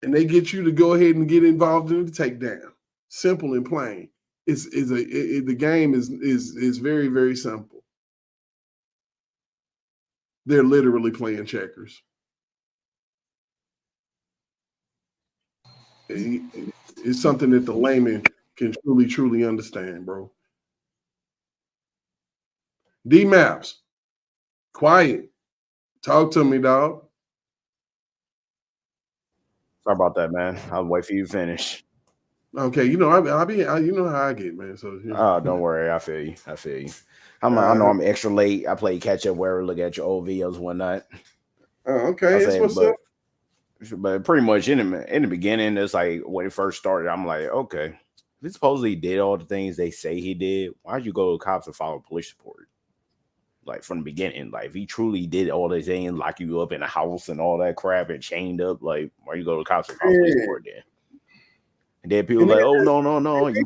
And they get you to go ahead and get involved in the takedown. Simple and plain. The game is very, very simple. They're literally playing checkers. It's something that the layman can truly understand, bro. D-Maps, quiet. Talk to me, dog. Sorry about that, man. I'll wait for you to finish. Okay, you know you know how I get, man. So don't worry, I feel you. I know I'm extra late. I play catch up, wherever, look at your old videos, and whatnot. Okay, that's what's up. But pretty much in the beginning, it's like when it first started, I'm like, okay, if he supposedly did all the things they say he did, why'd you go to the cops and file a police report? Like from the beginning, like if he truly did all this thing, lock you up in a house and all that crap and chained up, like why you go to the cops and file a police report then? And then people like, oh no, you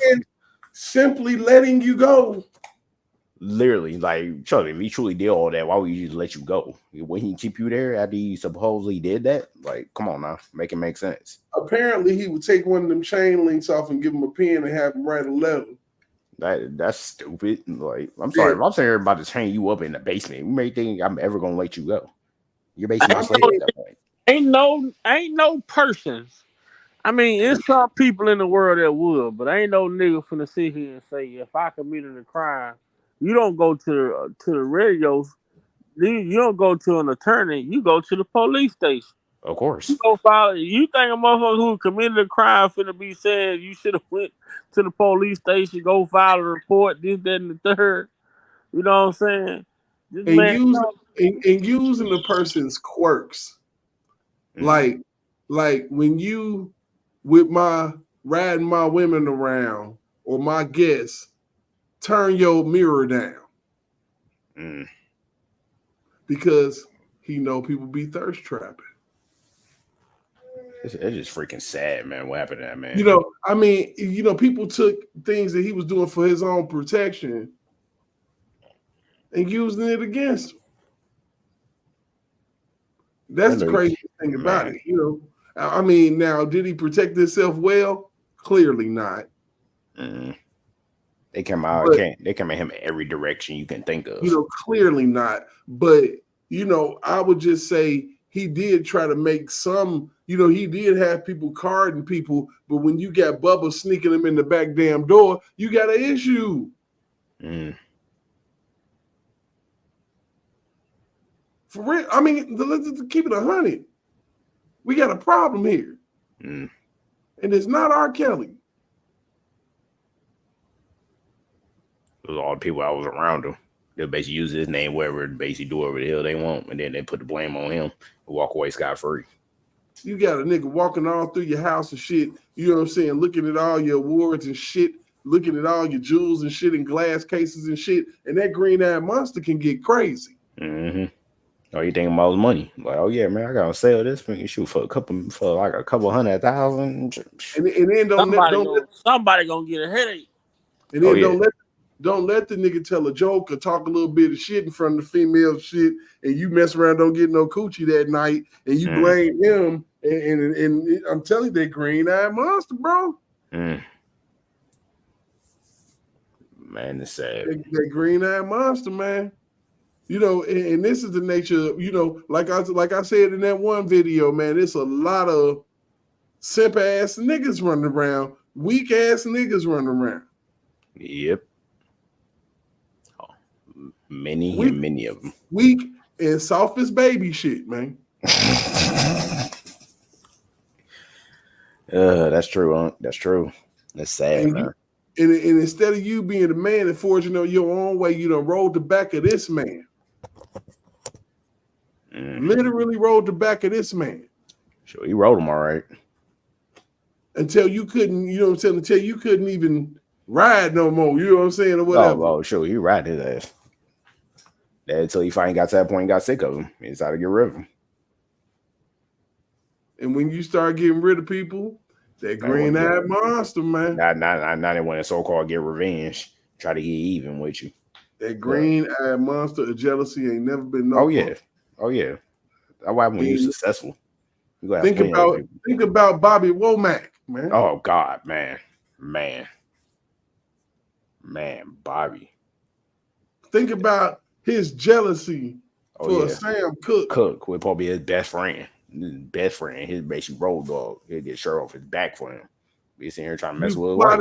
simply letting you go. Literally, like, Charlie, if he truly did all that, why would you just let you go? Wouldn't he keep you there after he supposedly did that? Like, come on now, make it make sense. Apparently, he would take one of them chain links off and give him a pen and have him write a letter. That's stupid. Like, I'm sorry, if I'm saying about to chain you up in the basement, you may think I'm ever gonna let you go. You're basically at that point. Ain't no person. I mean, it's some people in the world that would, but ain't no nigga finna sit here and say if I committed a crime, you don't go to the radios, you don't go to an attorney, you go to the police station. Of course. You go file. You think a motherfucker who committed a crime finna be saying you should have went to the police station, go file a report, this, that, and the third. You know what I'm saying? This And man, using the person's quirks. Like when you with my riding my women around or my guests, turn your mirror down. Because he know people be thirst trapping. It's just freaking sad, man. What happened to that man? You know, I mean, people took things that he was doing for his own protection and using it against him. That's the crazy thing about it. I mean, now, did he protect himself well? Clearly not. They came out. They came at him in every direction you can think of. Clearly not. But I would just say he did try to make some. He did have people carding people, but when you got Bubba sneaking them in the back damn door, you got an issue. For real, I mean, let's keep it 100. We got a problem here, and it's not R. Kelly. It was all the people I was around him. They basically use his name wherever, basically do whatever the hell they want, and then they put the blame on him and walk away scot-free. You got a nigga walking all through your house and shit, you know what I'm saying, looking at all your awards and shit, looking at all your jewels and shit in glass cases and shit, and that green-eyed monster can get crazy. Oh, you thinking about his money? Like, oh yeah, man, I gotta sell this thing. Shoot for like a couple $100,000. And then somebody gonna get a headache. And then don't let the nigga tell a joke or talk a little bit of shit in front of the female shit, and you mess around, don't get no coochie that night, and you blame him. And I'm telling you, that green-eyed monster, bro. Man, it's sad. That green-eyed monster, man. And this is the nature of, like I said in that one video, man, it's a lot of simp-ass niggas running around, weak-ass niggas running around. Yep. Many of them. Weak and soft as baby shit, man. That's true, huh? That's true. That's sad, man. And instead of you being the man and forging your own way, you done rolled the back of this man. Literally rolled the back of this man. Sure, he rolled him all right. Until you couldn't, until you couldn't even ride no more. You know what I'm saying? Or whatever. Oh, sure, he ride his ass. Until he finally got to that point and got sick of him. He decided to get rid of him. And when you start getting rid of people, that green-eyed monster, man. Now they want to so-called get revenge, try to get even with you. That green-eyed monster of jealousy ain't never been no. Oh yeah. That's why when you're successful, you think about Bobby Womack, man. Oh God, man, Bobby. Think about his jealousy for Sam Cooke. Cook would probably be his best friend. His basic road dog. He'll get shirt off his back for him. Be sitting here trying to mess with his wife.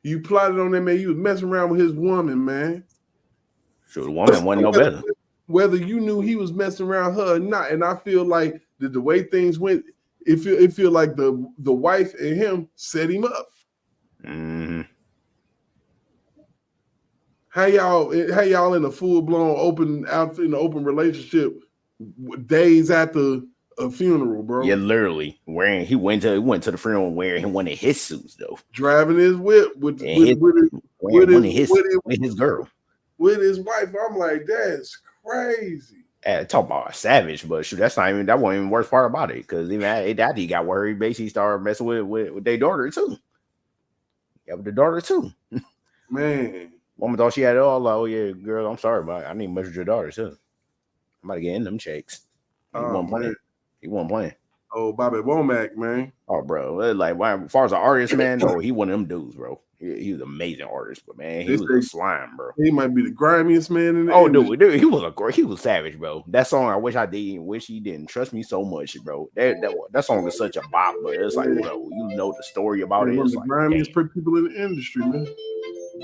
You plotted on that man. You was messing around with his woman, man. Sure, the woman wasn't no better. Whether you knew he was messing around her or not, and I feel like the way things went, it feel like the wife and him set him up. How y'all in a full-blown open relationship days after a funeral, bro? Yeah, literally. He went to the funeral wearing one of his suits though. Driving his whip with his girl. With his wife. I'm like, that's crazy. Talk about a savage, but shoot, that wasn't even the worst part about it. Because even after he got worried, basically started messing with their daughter too. Yeah, with the daughter too. Man. Woman thought she had it all. Like, oh yeah, girl, I'm sorry, but I need to mess with your daughter too. I'm about to get in them checks. He wasn't playing. Oh, Bobby Womack, man. Oh, bro. Like, as far as an artist, man, no, he one of them dudes, bro. He was an amazing artist, but man, he was a slime, bro. He might be the grimiest man in the industry. Dude, he was savage, bro. That song, I wish he didn't trust me so much, bro. That song is such a bop, but it's like, bro, you know the story about it. It's the like, grimiest people in the industry, man.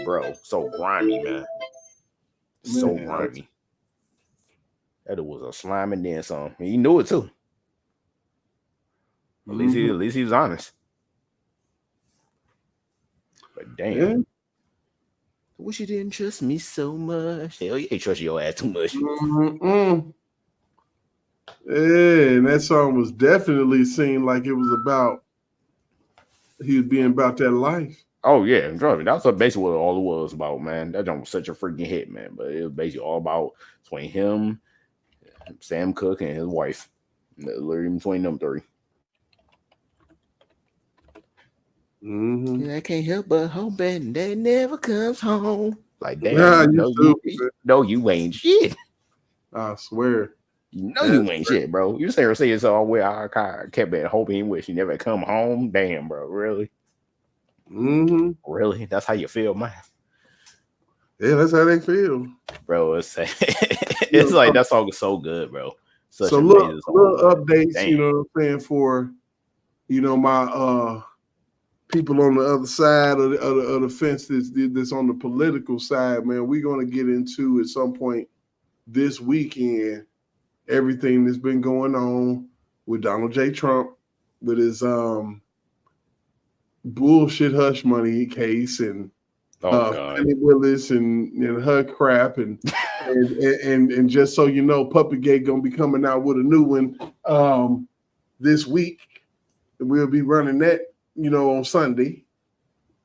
Bro, so grimy, man. So grimy. That was a slime and then some. He knew it too. At least he was honest. But damn. Yeah. I wish you didn't trust me so much. Hell, you ain't trust your ass too much. Mm-mm. Yeah, and that song was definitely seemed like it was about he was being about that life. Oh yeah, trust me. That's basically what all it was about, man. That joint was such a freaking hit, man. But it was basically all about between him, Sam Cooke, and his wife. Literally between them three. Mm-hmm. I can't help but hoping that never comes home. Like damn, Yeah, no, you ain't shit. I swear. You know you ain't shit, bro. You say her say it's all where I kept hoping wish she never come home. Damn, bro, really? Mm-hmm. Really? That's how you feel, man. Yeah, that's how they feel, bro. It's like that song is so good, bro. Such so little updates, Damn. you know what I'm saying, for my people on the other side of the fence that's on the political side, man. We're gonna get into at some point this weekend everything that's been going on with Donald J. Trump with his bullshit hush money case and Penny Willis and her crap and just so you know, Puppygate gonna be coming out with a new one this week. We'll be running that, on Sunday.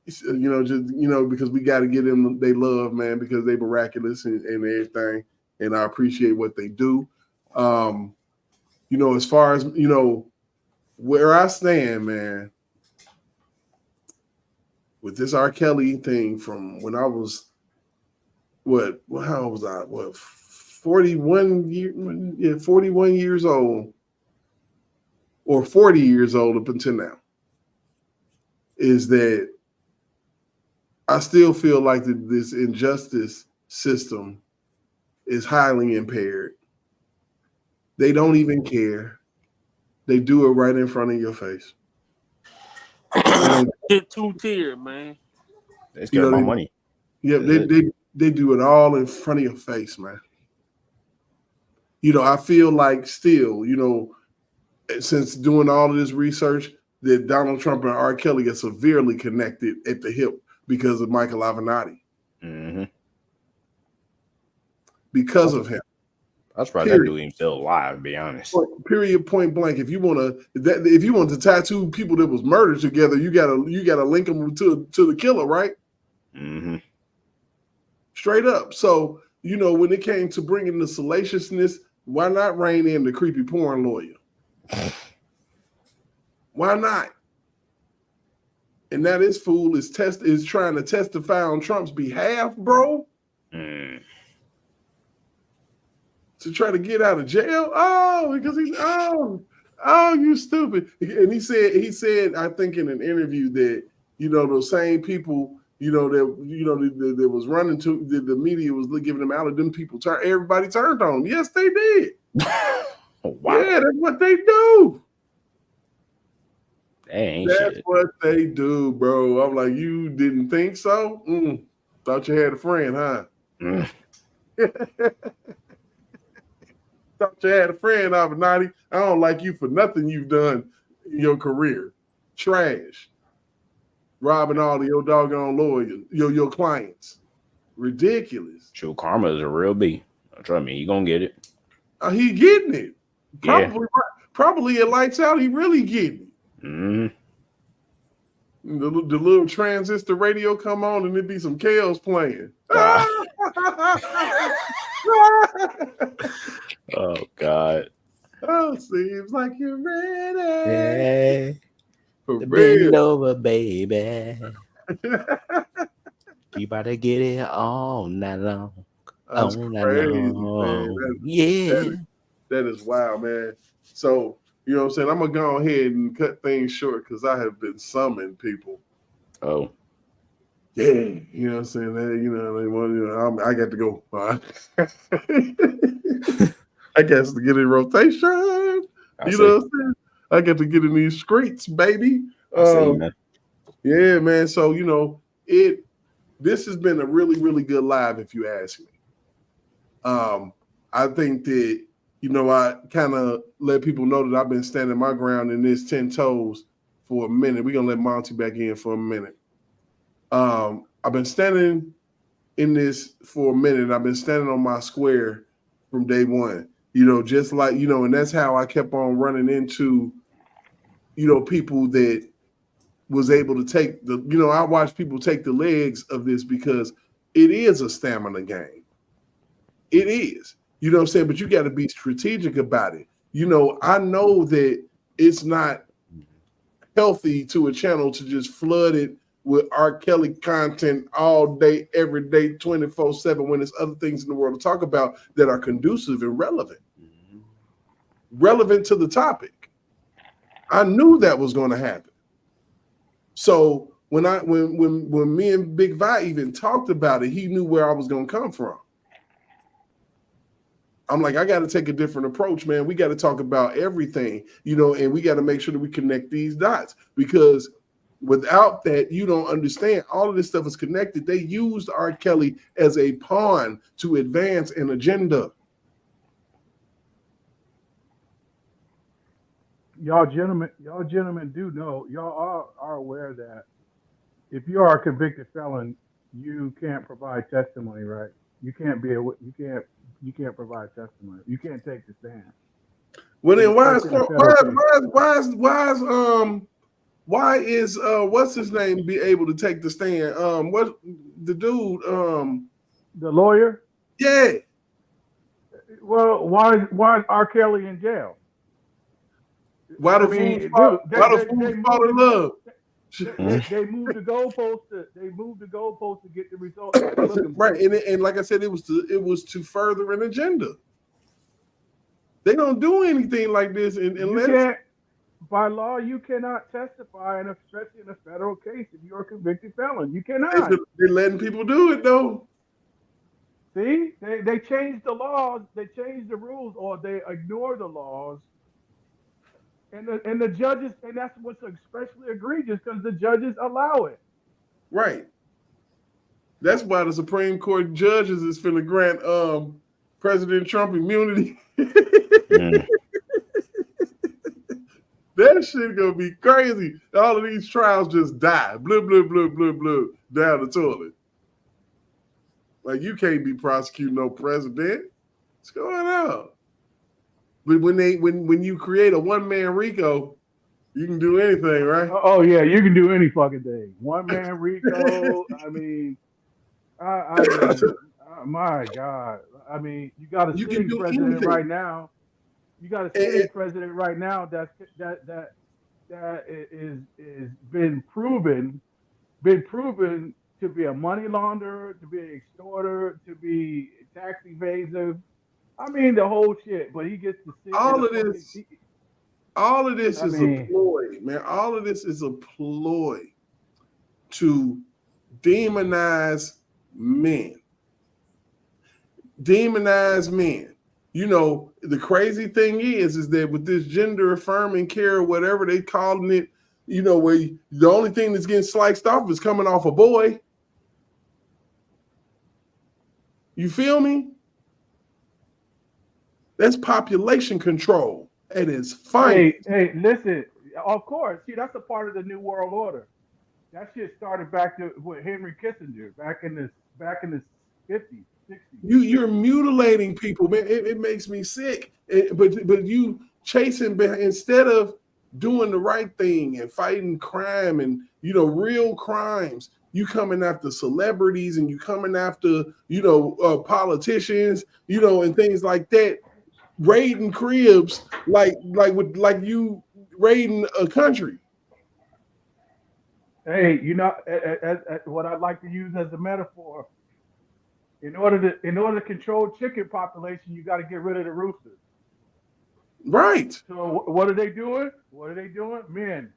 Because we got to get them they love, man, because they miraculous and everything, and I appreciate what they do. As far as where I stand, man, with this R. Kelly thing from when I was 41 years old or 40 years old up until now, is that I still feel like this injustice system is highly impaired. They don't even care. They do it right in front of your face. Get two-tier, man. They care about money. Yeah, they do it all in front of your face, man. I feel like still, since doing all of this research, that Donald Trump and R. Kelly are severely connected at the hip because of Michael Avenatti. Mm-hmm. Because of him. I'm surprised that dude even still alive, to be honest. Period, point blank. If you want to tattoo people that was murdered together, you gotta link them to the killer, right? Mm-hmm. Straight up. So when it came to bringing the salaciousness, why not rein in the creepy porn lawyer? Why not? And now this fool is trying to testify on Trump's behalf, bro. Mm. To try to get out of jail? Oh, because you stupid. And he said, I think in an interview that, those same people, that was running to the media was giving them out of them people. Everybody turned on. Yes, they did. Wow. Yeah, that's what they do. That's what they do, bro. I'm like, you didn't think so? Thought you had a friend, huh? Thought you had a friend, Avenatti. I don't like you for nothing you've done in your career. Trash. Robbing all of your doggone lawyers, your clients. Ridiculous. True karma is a real B. Trust me, he gonna get it. He getting it. Probably at lights out, he really getting it. Mm-hmm. The little transistor radio come on and it be some chaos playing. Oh God. Oh, seems like you're ready. For bend over, baby. You better get it all night long. That's crazy, man. That is wild, man. So, you know what I'm saying? I'm going to go ahead and cut things short because I have been summoning people. Oh. Yeah. You know what I'm saying? I got to go. I guess to get in rotation. You know what I'm saying? I got to get in these streets, baby. Man. Yeah, man. So, this has been a really, really good live, if you ask me. I think that I kind of let people know that I've been standing my ground in this 10 toes for a minute. We're gonna let Monty back in for a minute. I've been standing in this for a minute. I've been standing on my square from day one. Just like and that's how I kept on running into people that was able to take I watched people take the legs of this because it is a stamina game. It is. You know what I'm saying? But you got to be strategic about it. I know that it's not healthy to a channel to just flood it with R. Kelly content all day, every day, 24/7, when there's other things in the world to talk about that are conducive and relevant to the topic. I knew that was going to happen. So when me and Big Vi even talked about it, he knew where I was going to come from. I'm like, I got to take a different approach, man. We got to talk about everything, and we got to make sure that we connect these dots, because without that, you don't understand. All of this stuff is connected. They used R. Kelly as a pawn to advance an agenda. Y'all gentlemen do know, y'all are aware that if you are a convicted felon, you can't provide testimony, right? You can't provide testimony. You can't take the stand. Well, then why is what's his name be able to take the stand? What the dude? The lawyer? Yeah. Well, why is R. Kelly in jail? Why the fools fall in love? They moved the goalpost to get the result that they're looking for. Right, and like I said, it was to further an agenda. They don't do anything like this unless by law you cannot testify, and especially in a federal case if you're a convicted felon. You cannot. They're letting people do it though. See, they changed the laws, they changed the rules, or they ignore the laws. And the judges, and that's what's especially egregious, because the judges allow it. Right. That's why the Supreme Court judges is finna grant President Trump immunity. That shit gonna be crazy. All of these trials just die. Blah, blah, blah, blah, blah, down the toilet. Like, you can't be prosecuting no president. What's going on? But when you create a one-man RICO, you can do anything, right? Oh yeah, you can do any fucking thing. One man RICO. I mean, my God. I mean, you got a sitting president right now. You got a sitting president right now that is been proven to be a money launderer, to be an extorter, to be tax evasive. I mean, the whole shit. But he gets to sit. All of this is a ploy, man. All of this is a ploy to demonize men. Demonize men. The crazy thing is that with this gender affirming care or whatever they calling it, where the only thing that's getting sliced off is coming off a boy. You feel me? That's population control at its finest. Hey, listen. Of course, see, that's a part of the New World Order. That shit started back with Henry Kissinger back in the 50s, 60s. You're mutilating people, man. It makes me sick. But you chasing behind, instead of doing the right thing and fighting crime and real crimes. You coming after celebrities and you coming after politicians, and things like that. Raiding cribs like you raiding a country. Hey, what I'd like to use as a metaphor. In order to control chicken population, you got to get rid of the roosters. Right. So what are they doing? Men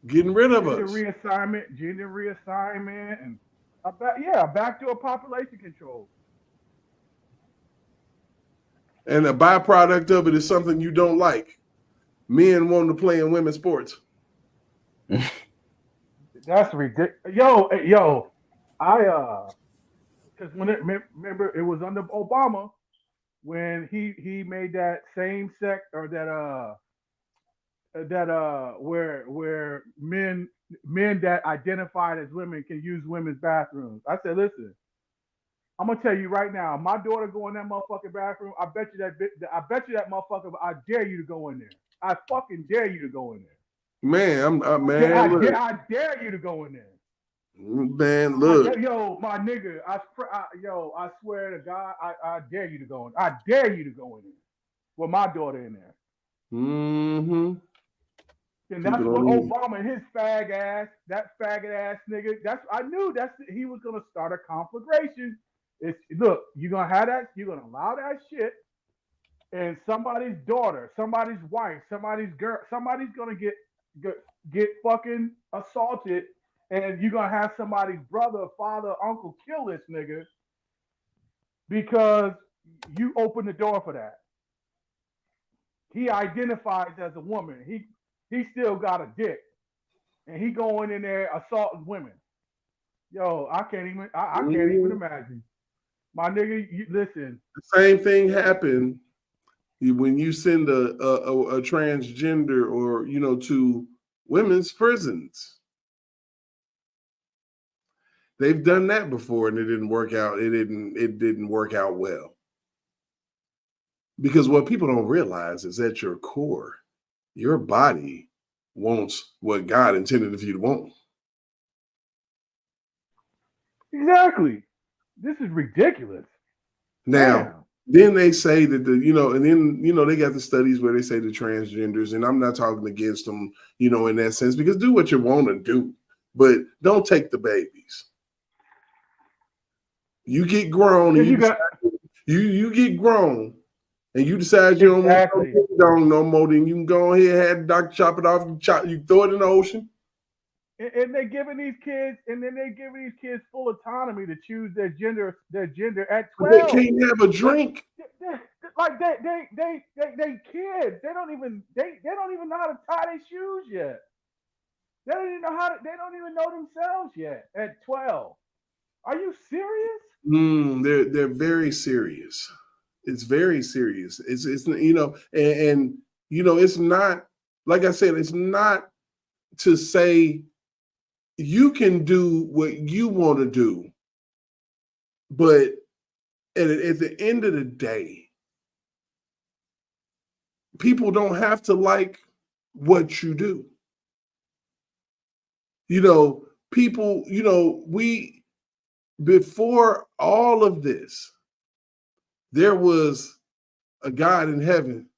getting rid of us. Gender reassignment, and back to a population control. And a byproduct of it is something you don't like. Men wanting to play in women's sports. That's ridiculous. Yo, because remember it was under Obama. when he made that same sex or where men that identified as women can use women's bathrooms. I said, listen, I'm gonna tell you right now, my daughter go in that motherfucking bathroom. I bet you that motherfucker. I dare you to go in there. I fucking dare you to go in there. Man, look, I dare you to go in there. man, look. Yo, my nigga, I swear to God, I dare you to go in. I dare you to go in there with my daughter in there. Mm-hmm. And that's what Obama and his that faggot ass nigga. I knew he was gonna start a conflagration. Look, you're gonna have that, you're gonna allow that shit, and somebody's daughter, somebody's wife, somebody's girl, somebody's gonna get fucking assaulted, and you're gonna have somebody's brother, father, uncle kill this nigga because you opened the door for that. He identifies as a woman. He still got a dick, and he going in there assaulting women. Yo, I can't even imagine. My nigga, listen. The same thing happened when you send a transgender or to women's prisons. They've done that before and it didn't work out. It didn't work out well. Because what people don't realize is at your core, your body wants what God intended for you to want. Exactly. This is ridiculous. Now, then they say that and then they got the studies where they say the transgenders, and I'm not talking against them, in that sense, because do what you want to do, but don't take the babies. You get grown, and you get grown, and you decide you don't want no more. Then you can go ahead and have the doctor chop it off. You throw it in the ocean. And they're giving these kids, full autonomy to choose their gender at 12. But they can't have a drink. Like they kids. They don't even know how to tie their shoes yet. They don't even know themselves yet at 12. Are you serious? They're very serious. It's very serious. It's and it's not, like I said, it's not to say you can do what you want to do, but at the end of the day, people don't have to like what you do. People, before all of this, there was a God in heaven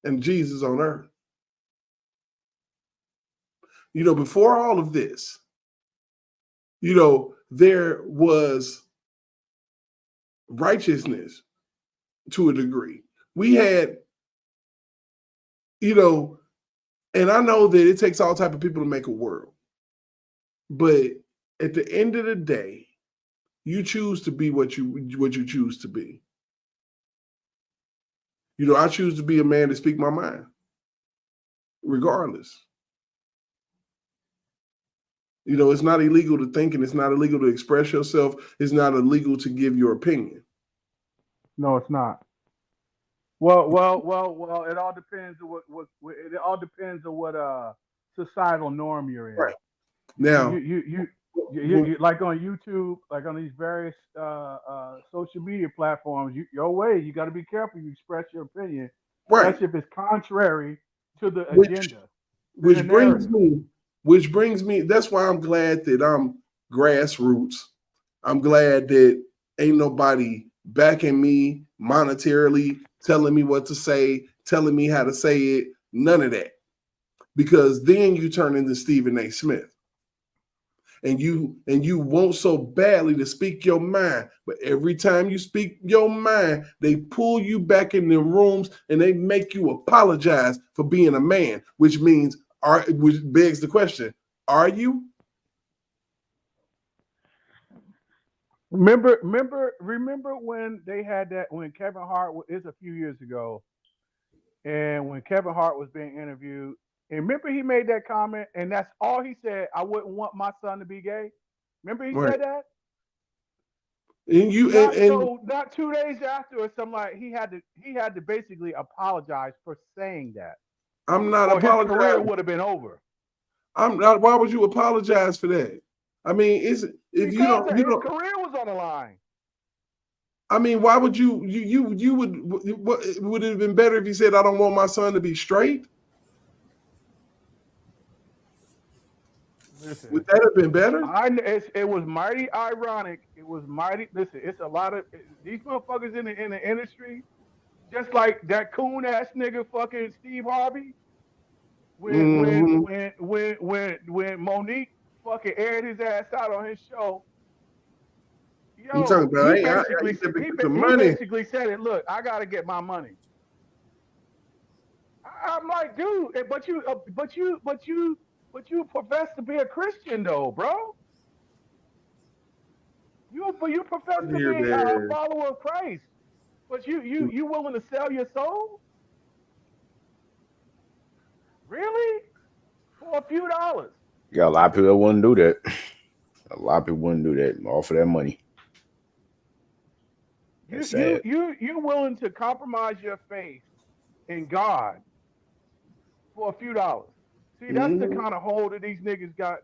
and Jesus on earth. Before all of this, there was righteousness to a degree. We had, and I know that it takes all type of people to make a world. But at the end of the day, you choose to be what you choose to be. I choose to be a man to speak my mind, regardless. It's not illegal to think, and it's not illegal to express yourself. It's not illegal to give your opinion. No, it's not. Well. It all depends on what societal norm you're in. Right. Now, you like on YouTube, like on these various social media platforms. Your way, you got to be careful. You express your opinion, right? Especially if it's contrary to the agenda. Which brings me. That's why I'm glad that I'm grassroots. I'm glad that ain't nobody backing me monetarily, telling me what to say, telling me how to say it. None of that. Because then you turn into Stephen A. Smith. And you want so badly to speak your mind, but every time you speak your mind, they pull you back in the rooms and they make you apologize for being a man, which begs the question: are you? Remember when they had that, when Kevin Hart is a few years ago, and when Kevin Hart was being interviewed, and remember he made that comment, and that's all he said: I wouldn't want my son to be gay. Remember he said that? And you not 2 days after or something like he had to basically apologize for saying that. I'm not or his apologizing. career would have been over. I'm not. Why would you apologize for that? I mean, if because you don't, his career was on the line. I mean, why would you would it have been better if he said, "I don't want my son to be straight"? Listen, would that have been better? It was mighty ironic. It was mighty. Listen, it's a lot of these motherfuckers in the industry, just like that coon ass nigga fucking Steve Harvey. When Monique fucking aired his ass out on his show, yo, he basically said it. Look, I gotta get my money. I'm like, dude, but you profess to be a Christian though, bro. You profess to be a follower of Christ, but you willing to sell your soul? Really? For a few dollars? Yeah, a lot of people that wouldn't do that. A lot of people wouldn't do that, all for that money. You're willing to compromise your faith in God for a few dollars. See, that's the kind of hold that these niggas got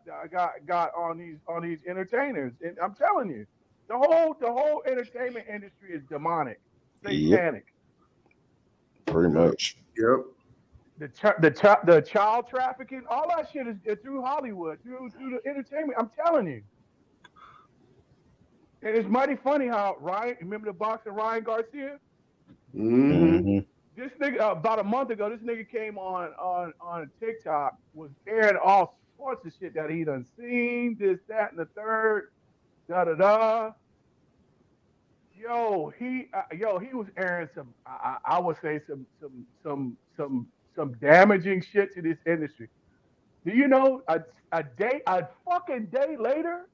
on these entertainers. And I'm telling you, the whole entertainment industry is demonic, satanic. Yep. Pretty much. Yep. The child trafficking, all that shit is through Hollywood, through the entertainment. I'm telling you. And it's mighty funny how remember the boxer Ryan Garcia? Mm-hmm. This nigga about a month ago, this nigga came on TikTok, was airing all sorts of shit that he done seen, this, that, and the third, da. Yo, he was airing some, I would say some damaging shit to this industry. Do you know a fucking day later,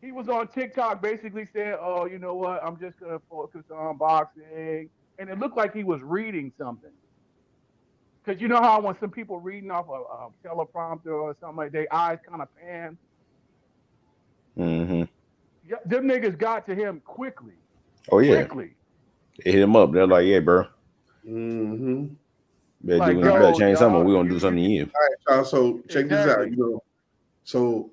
he was on TikTok basically saying, "Oh, you know what? I'm just gonna focus on boxing," and it looked like he was reading something. Because you know how when some people reading off a teleprompter or something like their eyes kind of pan. Mm-hmm. Yeah, them niggas got to him quickly. Oh yeah. Quickly. They hit him up. They're like, "Yeah, bro. Mm-hmm. Better change something. We're gonna do something to you." All right, y'all. So check this out. So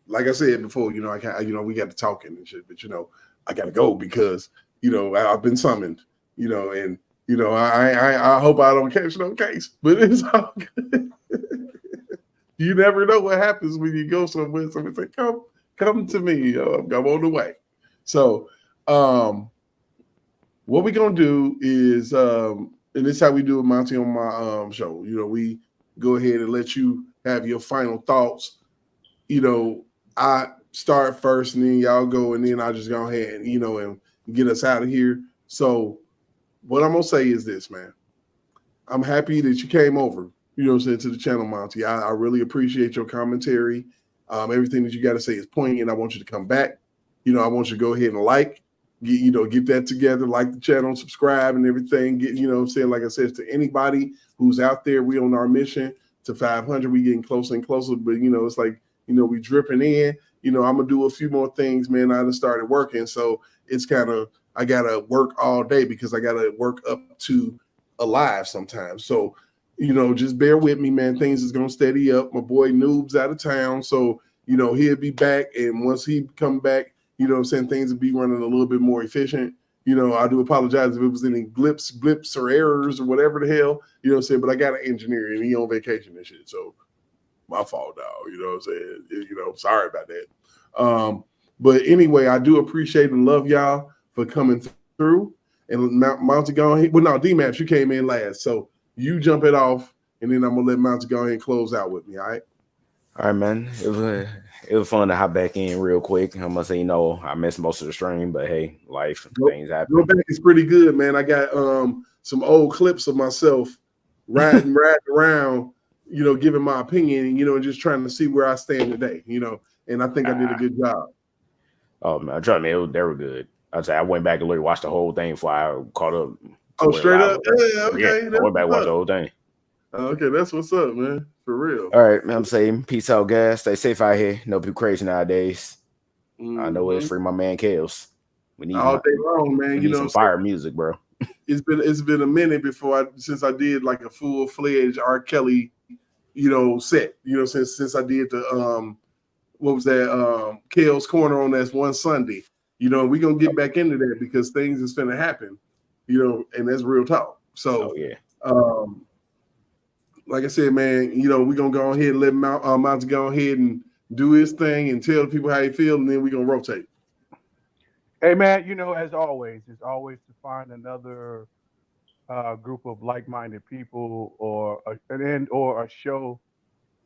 like I said before, I can't. We got to talking and shit, but I got to go because I've been summoned. And I hope I don't catch no case, but it's all good. You never know what happens when you go somewhere. Somebody say, "Come to me. I'm on the way." So, what we're gonna do is, and this is how we do it, Monty, on my show. We go ahead and let you have your final thoughts. I start first, and then y'all go, and then I'll just go ahead and and get us out of here. So, what I'm gonna say is this, man. I'm happy that you came over. To the channel, Monty. I really appreciate your commentary. Everything that you got to say is poignant. I want you to come back. I want you to go ahead and get that together, like the channel, subscribe, and everything. Like I said, to anybody who's out there, we on our mission to 500. We getting closer and closer, but it's like we dripping in. I'm gonna do a few more things, man. I just started working, so it's kind of I gotta work all day because I gotta work up to alive sometimes. So just bear with me, man. Things is gonna steady up. My boy Noob's out of town, so he'll be back, and once he come back, things will be running a little bit more efficient. I do apologize if it was any blips or errors or whatever the hell, but I got an engineer and he on vacation and shit, so my fault, dog. Sorry about that. But anyway, I do appreciate and love y'all for coming through. And Monty, go ahead. Well, no, D-Maps, you came in last, so you jump it off, and then I'm gonna let Monty go ahead and close out with me. All right. All right, man. It was fun to hop back in real quick. I'm gonna say, I missed most of the stream, but hey, life, things happen. Go back is pretty good, man. I got some old clips of myself riding around, giving my opinion, and just trying to see where I stand today, and I think I did a good job. Oh man, trust me, they were good. I went back and watched the whole thing before I caught up. Oh, straight up? Yeah, okay. Yeah, I went back and watched the whole thing. Okay, that's what's up, man. For real. All right, man, I'm saying peace out, guys. Stay safe out here. No people crazy nowadays. I know it's free my man Kales. We need all day long, man. we You need know, some fire music, bro. it's been a minute since I did like a full fledged R. Kelly, set. Since I did the what was that Kale's Corner on that one Sunday. We're gonna get back into that because things is gonna happen, and that's real talk. So like I said, man, we're gonna go ahead and let Mounts go ahead and do his thing and tell the people how he feel, and then we're gonna rotate. Hey, man, as always, it's always to find another group of like-minded people or a show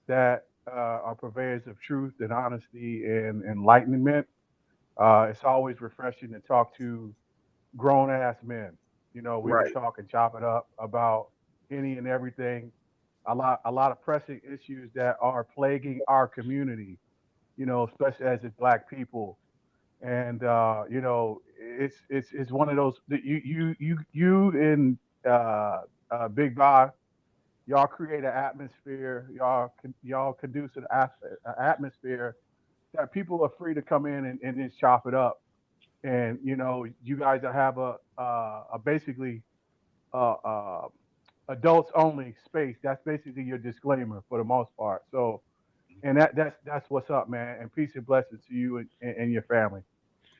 that are purveyors of truth and honesty and enlightenment. It's always refreshing to talk to grown-ass men. We can Right. talk and chop it up about any and everything. A lot of pressing issues that are plaguing our community, especially as it's Black people. And it's one of those that you and Big Bob, y'all create an atmosphere, y'all conduce an atmosphere that people are free to come in and just chop it up. And you guys have a basically adults only space. That's basically your disclaimer for the most part. So, and that's what's up, man. And peace and blessings to you and your family.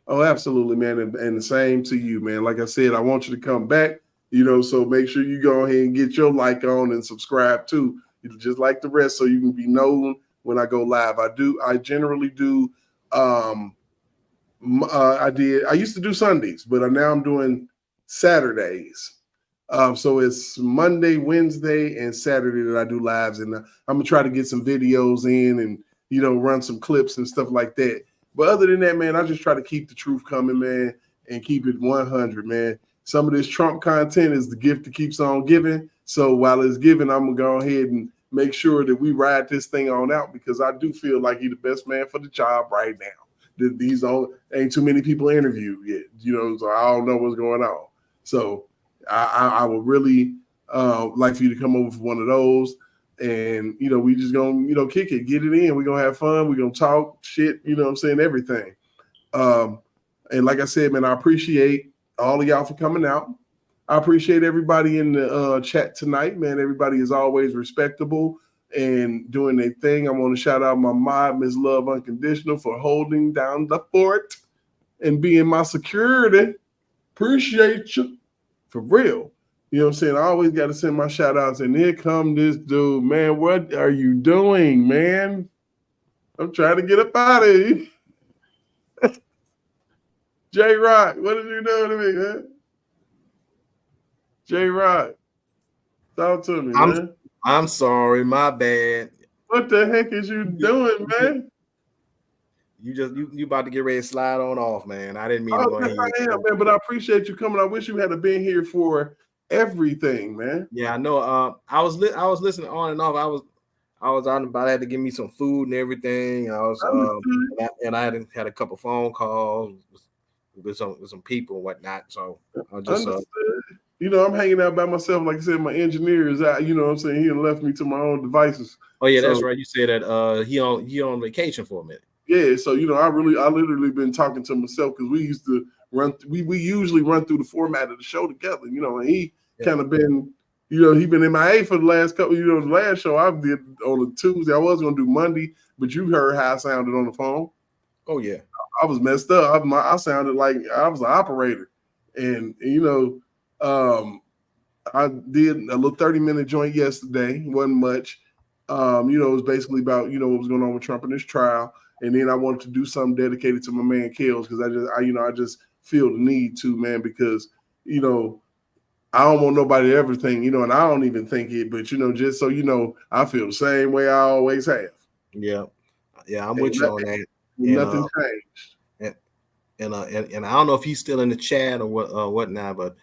Oh, absolutely, man. And the same to you, man. Like I said, I want you to come back, so make sure you go ahead and get your like on and subscribe too, just like the rest, so you can be known when I go live. I generally do. I used to do Sundays, but now I'm doing Saturdays. So it's Monday, Wednesday, and Saturday that I do lives, and I'm gonna try to get some videos in and run some clips and stuff like that. But other than that, man, I just try to keep the truth coming, man, and keep it 100, man. Some of this Trump content is the gift that keeps on giving. So while it's giving, I'm gonna go ahead and make sure that we ride this thing on out because I do feel like he's the best man for the job right now. These ain't too many people interviewed yet, so I don't know what's going on. So I would really like for you to come over for one of those. And, we just going to, kick it, get it in. We're going to have fun. We're going to talk shit, everything. And like I said, man, I appreciate all of y'all for coming out. I appreciate everybody in the chat tonight, man. Everybody is always respectable and doing their thing. I want to shout out my mod, Ms. Love Unconditional, for holding down the fort and being my security. Appreciate you. For real. You know what I'm saying? I always got to send my shout outs. And here come this dude, man. What are you doing, man? I'm trying to get up out of here. J Rock, what did you do to me, man? J Rock, talk to me, man. I'm sorry, my bad. What the heck is you doing, man? You about to get ready to slide on off, man. I didn't mean to go ahead. I am, man, but I appreciate you coming. I wish you had been here for everything, man. Yeah, I know. I was listening on and off. I was out about had to give me some food and everything. I was I had a couple phone calls with some people and whatnot. So I just I'm hanging out by myself. Like I said, my engineer is out. You know what I'm saying? He left me to my own devices. Oh yeah, that's right. You said that he on vacation for a minute. Yeah, so I literally been talking to myself because we used to run. We usually run through the format of the show together. And he kind of been, he been MIA for the last couple. The last show I did on a Tuesday. I was gonna do Monday, but you heard how I sounded on the phone. Oh yeah, I was messed up. I sounded like I was an operator, and I did a little 30-minute joint yesterday. Wasn't much. It was basically about what was going on with Trump in his trial. And then I wanted to do something dedicated to my man Kales because I just feel the need to, man, because I don't want nobody to ever think, and I don't even think it, but just so I feel the same way I always have. Yeah, I'm with you on that. Nothing changed. And I don't know if he's still in the chat or whatnot, but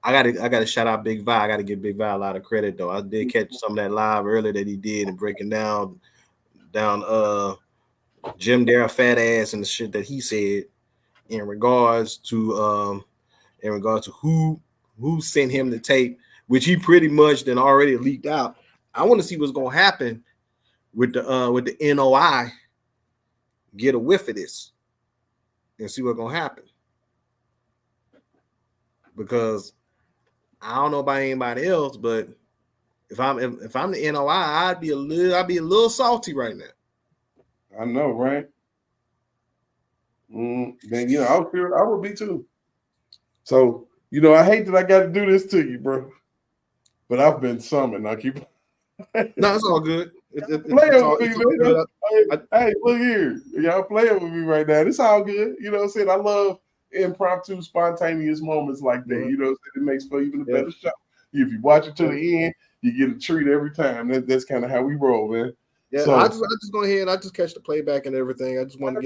I gotta shout out Big Vi. I gotta give Big Vi a lot of credit though. I did catch some of that live earlier that he did and breaking down Jim Dare fat ass and the shit that he said in regards to who sent him the tape, which he pretty much then already leaked out. I want to see what's gonna happen with the NOI get a whiff of this and see what's gonna happen. because I don't know about anybody else, but if I'm the NOI, I'd be a little salty right now. I know, right? Then I would be too. So I hate that I got to do this to you, bro. But I've been summoned. I keep. No, it's all good. Playing with me, man. Hey, look here. Y'all playing with me right now. It's all good. You know what I'm saying? I love impromptu, spontaneous moments like that. You know what I'm saying? It makes for even a better show. If you watch it to the end, you get a treat every time. That's kind of how we roll, man. Yeah, so, I just go ahead. I just catch the playback and everything. I just want to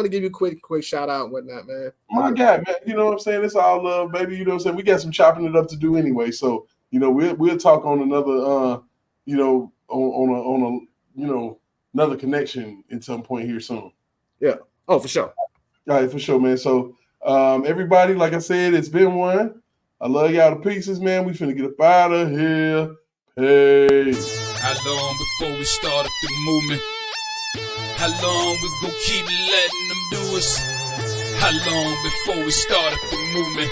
give you a quick shout out and whatnot, man. My God, man. You know what I'm saying? It's all love, baby. You know what I'm saying? We got some chopping it up to do anyway. So, we'll talk on another another connection at some point here soon. Yeah. Oh, for sure. All right, for sure, man. So everybody, like I said, it's been one. I love y'all to pieces, man. We finna get up out of here. Peace. How long before we start up the movement? How long we gon' keep letting them do us? How long before we start up the movement?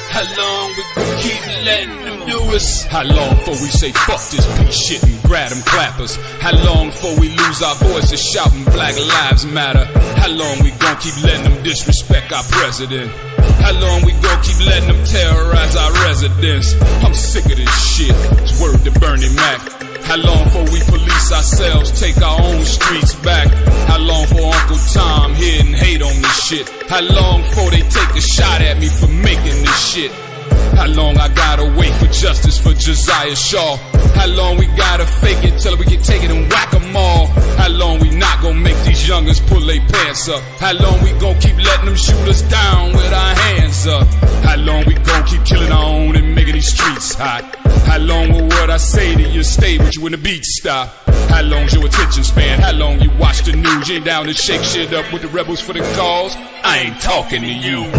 How long we gon' keep letting them do us? How long before we say fuck this piece shit and grab them clappers? How long before we lose our voices shouting Black Lives Matter? How long we gon' keep letting them disrespect our president? How long we gon' keep letting them terrorize our residents? I'm sick of this shit. It's word to Bernie Mac. How long before we police ourselves, take our own streets back? How long for Uncle Tom here and hate on this shit? How long before they take a shot at me for making this shit? How long I gotta wait for justice for Josiah Shaw? How long we gotta fake it till we can take it and whack 'em all? How long we not gonna make these youngers pull their pants up? How long we gonna keep letting them shoot us down with our hands up? How long we gonna keep killing our own and making these streets hot? How long will what I say to you stay with you when the beat stop? How long's your attention span? How long you watch the news? You ain't down to shake shit up with the rebels for the cause? I ain't talking to you.